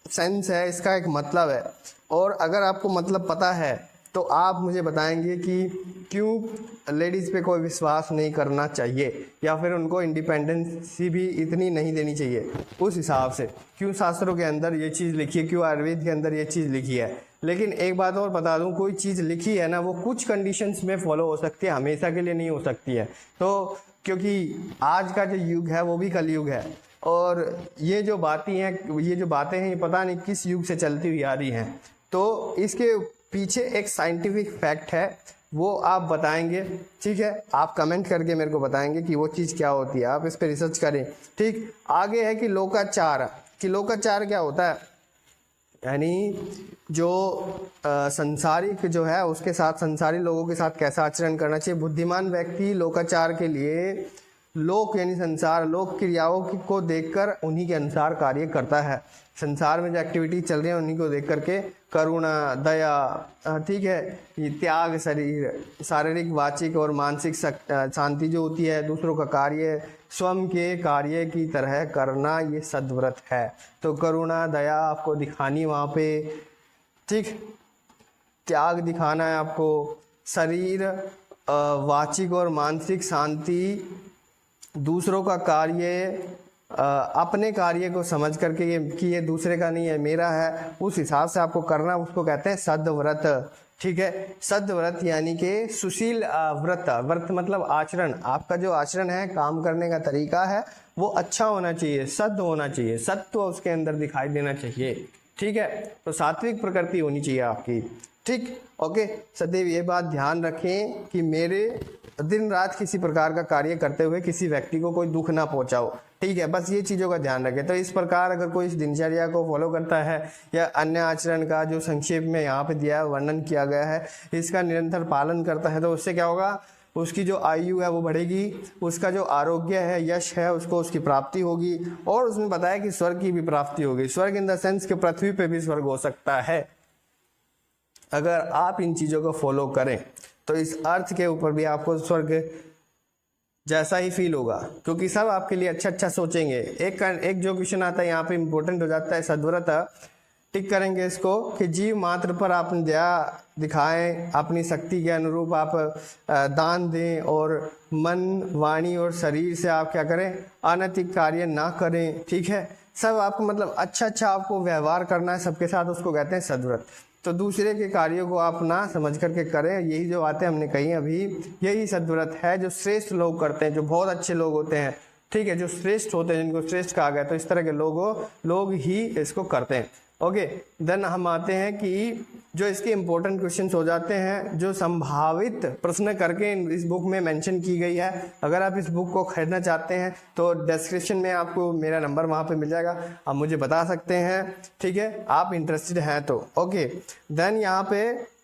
सेंस है, इसका एक मतलब है, और अगर आपको मतलब पता है तो आप मुझे बताएंगे कि क्यों लेडीज़ पे कोई विश्वास नहीं करना चाहिए, या फिर उनको इंडिपेंडेंसी भी इतनी नहीं देनी चाहिए। उस हिसाब से क्यों शास्त्रों के अंदर ये चीज़ लिखी है, क्यों आयुर्वेद के अंदर ये चीज़ लिखी है। लेकिन एक बात और बता दूं, कोई चीज़ लिखी है ना, वो कुछ कंडीशंस में फॉलो हो सकती है, हमेशा के लिए नहीं हो सकती है। तो क्योंकि आज का जो युग है वो भी कलयुग है, और ये जो बातें हैं ये पता नहीं किस युग से चलती हुई आ रही हैं। तो इसके पीछे एक साइंटिफिक फैक्ट है वो आप बताएंगे, ठीक है। आप कमेंट करके मेरे को बताएंगे कि वो चीज़ क्या होती है, आप इस पर रिसर्च करें, ठीक। आगे है कि लोकाचार, कि लोकाचार क्या होता है, यानी जो संसारिक जो है उसके साथ, संसारी लोगों के साथ कैसा आचरण करना चाहिए। बुद्धिमान व्यक्ति लोकाचार के लिए लोक यानी संसार, लोक क्रियाओं को देखकर उन्हीं के अनुसार कार्य करता है। संसार में जो एक्टिविटी चल रही है उन्हीं को देख करके करुणा, दया, ठीक है, ये त्याग, शारीरिक, वाचिक और मानसिक शांति जो होती है, दूसरों का कार्य स्वयं के कार्य की तरह करना, ये सद्व्रत है। तो करुणा, दया आपको दिखानी वहाँ पे, ठीक। त्याग दिखाना है आपको, शरीर, वाचिक और मानसिक शांति, दूसरों का कार्य, अपने कार्य को समझ करके ये कि ये दूसरे का नहीं है, मेरा है, उस हिसाब से आपको करना, उसको कहते हैं सद्व्रत, ठीक है। सद्व्रत यानी कि सुशील व्रत, व्रत मतलब आचरण, आपका जो आचरण है, काम करने का तरीका है, वो अच्छा होना चाहिए, सद् होना चाहिए, सत्व उसके अंदर दिखाई देना चाहिए, ठीक है। तो सात्विक प्रकृति होनी चाहिए आपकी, ठीक। ओके, सदैव ये बात ध्यान रखें कि मेरे दिन रात किसी प्रकार का कार्य करते हुए किसी व्यक्ति को कोई दुख ना पहुंचाओ, ठीक है। बस ये चीज़ों का ध्यान रखें। तो इस प्रकार अगर कोई इस दिनचर्या को फॉलो करता है या अन्य आचरण का जो संक्षेप में यहाँ पे दिया वर्णन किया गया है, इसका निरंतर पालन करता है, तो उससे क्या होगा, उसकी जो आयु है वो बढ़ेगी, उसका जो आरोग्य है, यश है, उसको उसकी प्राप्ति होगी, और उसने बताया कि स्वर्ग की भी प्राप्ति होगी। स्वर्ग इन द सेंस कि पृथ्वी पे भी स्वर्ग हो सकता है अगर आप इन चीज़ों को फॉलो करें। तो इस अर्थ के ऊपर भी आपको स्वर्ग जैसा ही फील होगा, क्योंकि सब आपके लिए अच्छा अच्छा सोचेंगे। एक जो क्वेश्चन आता है यहाँ पे इम्पोर्टेंट हो जाता है, सद्व्रत, टिक करेंगे इसको कि जीव मात्र पर आप दया दिखाएं, अपनी शक्ति के अनुरूप आप दान दें, और मन, वाणी और शरीर से आप क्या करें, अनैतिक कार्य ना करें, ठीक है। सब आपको मतलब अच्छा अच्छा आपको व्यवहार करना है सबके साथ, उसको कहते हैं सद्व्रत। तो दूसरे के कार्यों को आप ना समझ करके करें, यही जो बातें हमने कही अभी, यही सद्व्रत है जो श्रेष्ठ लोग करते हैं, जो बहुत अच्छे लोग होते हैं, ठीक है, जो श्रेष्ठ होते हैं, जिनको श्रेष्ठ कहा गया। तो इस तरह के लोग ही इसको करते हैं। ओके, देन हम आते हैं कि जो इसके इम्पोर्टेंट क्वेश्चंस हो जाते हैं, जो संभावित प्रश्न करके इस बुक में मेंशन की गई है। अगर आप इस बुक को खरीदना चाहते हैं तो डिस्क्रिप्शन में आपको मेरा नंबर वहाँ पे मिल जाएगा, आप मुझे बता सकते हैं, ठीक है, आप इंटरेस्टेड हैं तो। ओके, देन यहाँ पे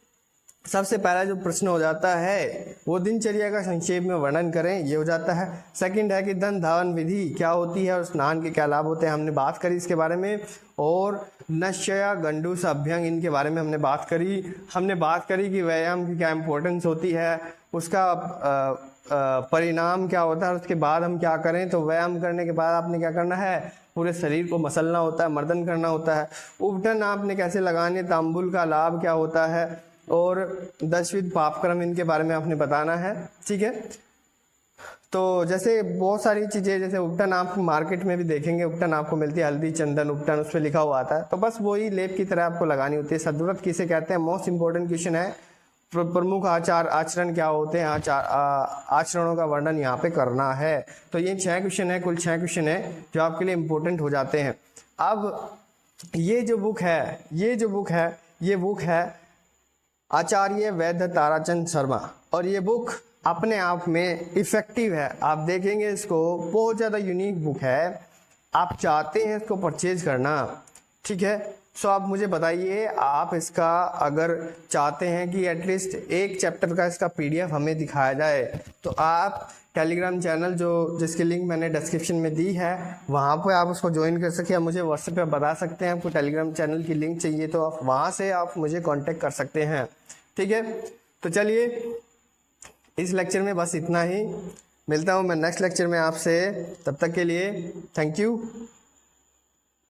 सबसे पहला जो प्रश्न हो जाता है वो दिनचर्या का संक्षेप में वर्णन करें, ये हो जाता है। सेकंड है कि धन धावन विधि क्या होती है और स्नान के क्या लाभ होते हैं, हमने बात करी इसके बारे में। और नश्या, गंडूस, अभ्यंग, इनके बारे में हमने बात करी। हमने बात करी कि व्यायाम की क्या इंपॉर्टेंस होती है, उसका परिणाम क्या होता है, और उसके बाद हम क्या करें। तो व्यायाम करने के बाद आपने क्या करना है, पूरे शरीर को मसलना होता है, मर्दन करना होता है। उपटन आपने कैसे लगाने, तांबुल का लाभ क्या होता है, और 10विध पापक्रम, इनके बारे में आपने बताना है, ठीक है। तो जैसे बहुत सारी चीज़ें, जैसे उपटन आप मार्केट में भी देखेंगे, उपटन आपको मिलती है, हल्दी, चंदन, उपटन, उस पर लिखा हुआ आता है, तो बस वही लेप की तरह आपको लगानी होती है। सद्व्रत किसे कहते हैं, मोस्ट इंपॉर्टेंट क्वेश्चन है। प्रमुख आचरण क्या होते हैं, आचरणों का वर्णन यहाँ पे करना है। तो ये 6 क्वेश्चन है, कुल 6 क्वेश्चन है जो आपके लिए इम्पोर्टेंट हो जाते हैं। अब ये जो बुक है आचार्य वैद्य ताराचंद शर्मा, और ये बुक अपने आप में इफ़ेक्टिव है। आप देखेंगे इसको, बहुत ज़्यादा यूनिक बुक है। आप चाहते हैं इसको परचेज करना, ठीक है। सो आप मुझे बताइए, आप इसका अगर चाहते हैं कि एटलीस्ट एक चैप्टर का इसका PDF हमें दिखाया जाए, तो आप टेलीग्राम चैनल जिसकी लिंक मैंने डिस्क्रिप्शन में दी है, वहाँ पे आप उसको ज्वाइन कर सके। आप मुझे व्हाट्सएप पे बता सकते हैं आपको टेलीग्राम चैनल की लिंक चाहिए, तो आप वहाँ से आप मुझे कांटेक्ट कर सकते हैं, ठीक है। तो चलिए, इस लेक्चर में बस इतना ही। मिलता हूँ मैं नेक्स्ट लेक्चर में आपसे, तब तक के लिए थैंक यू।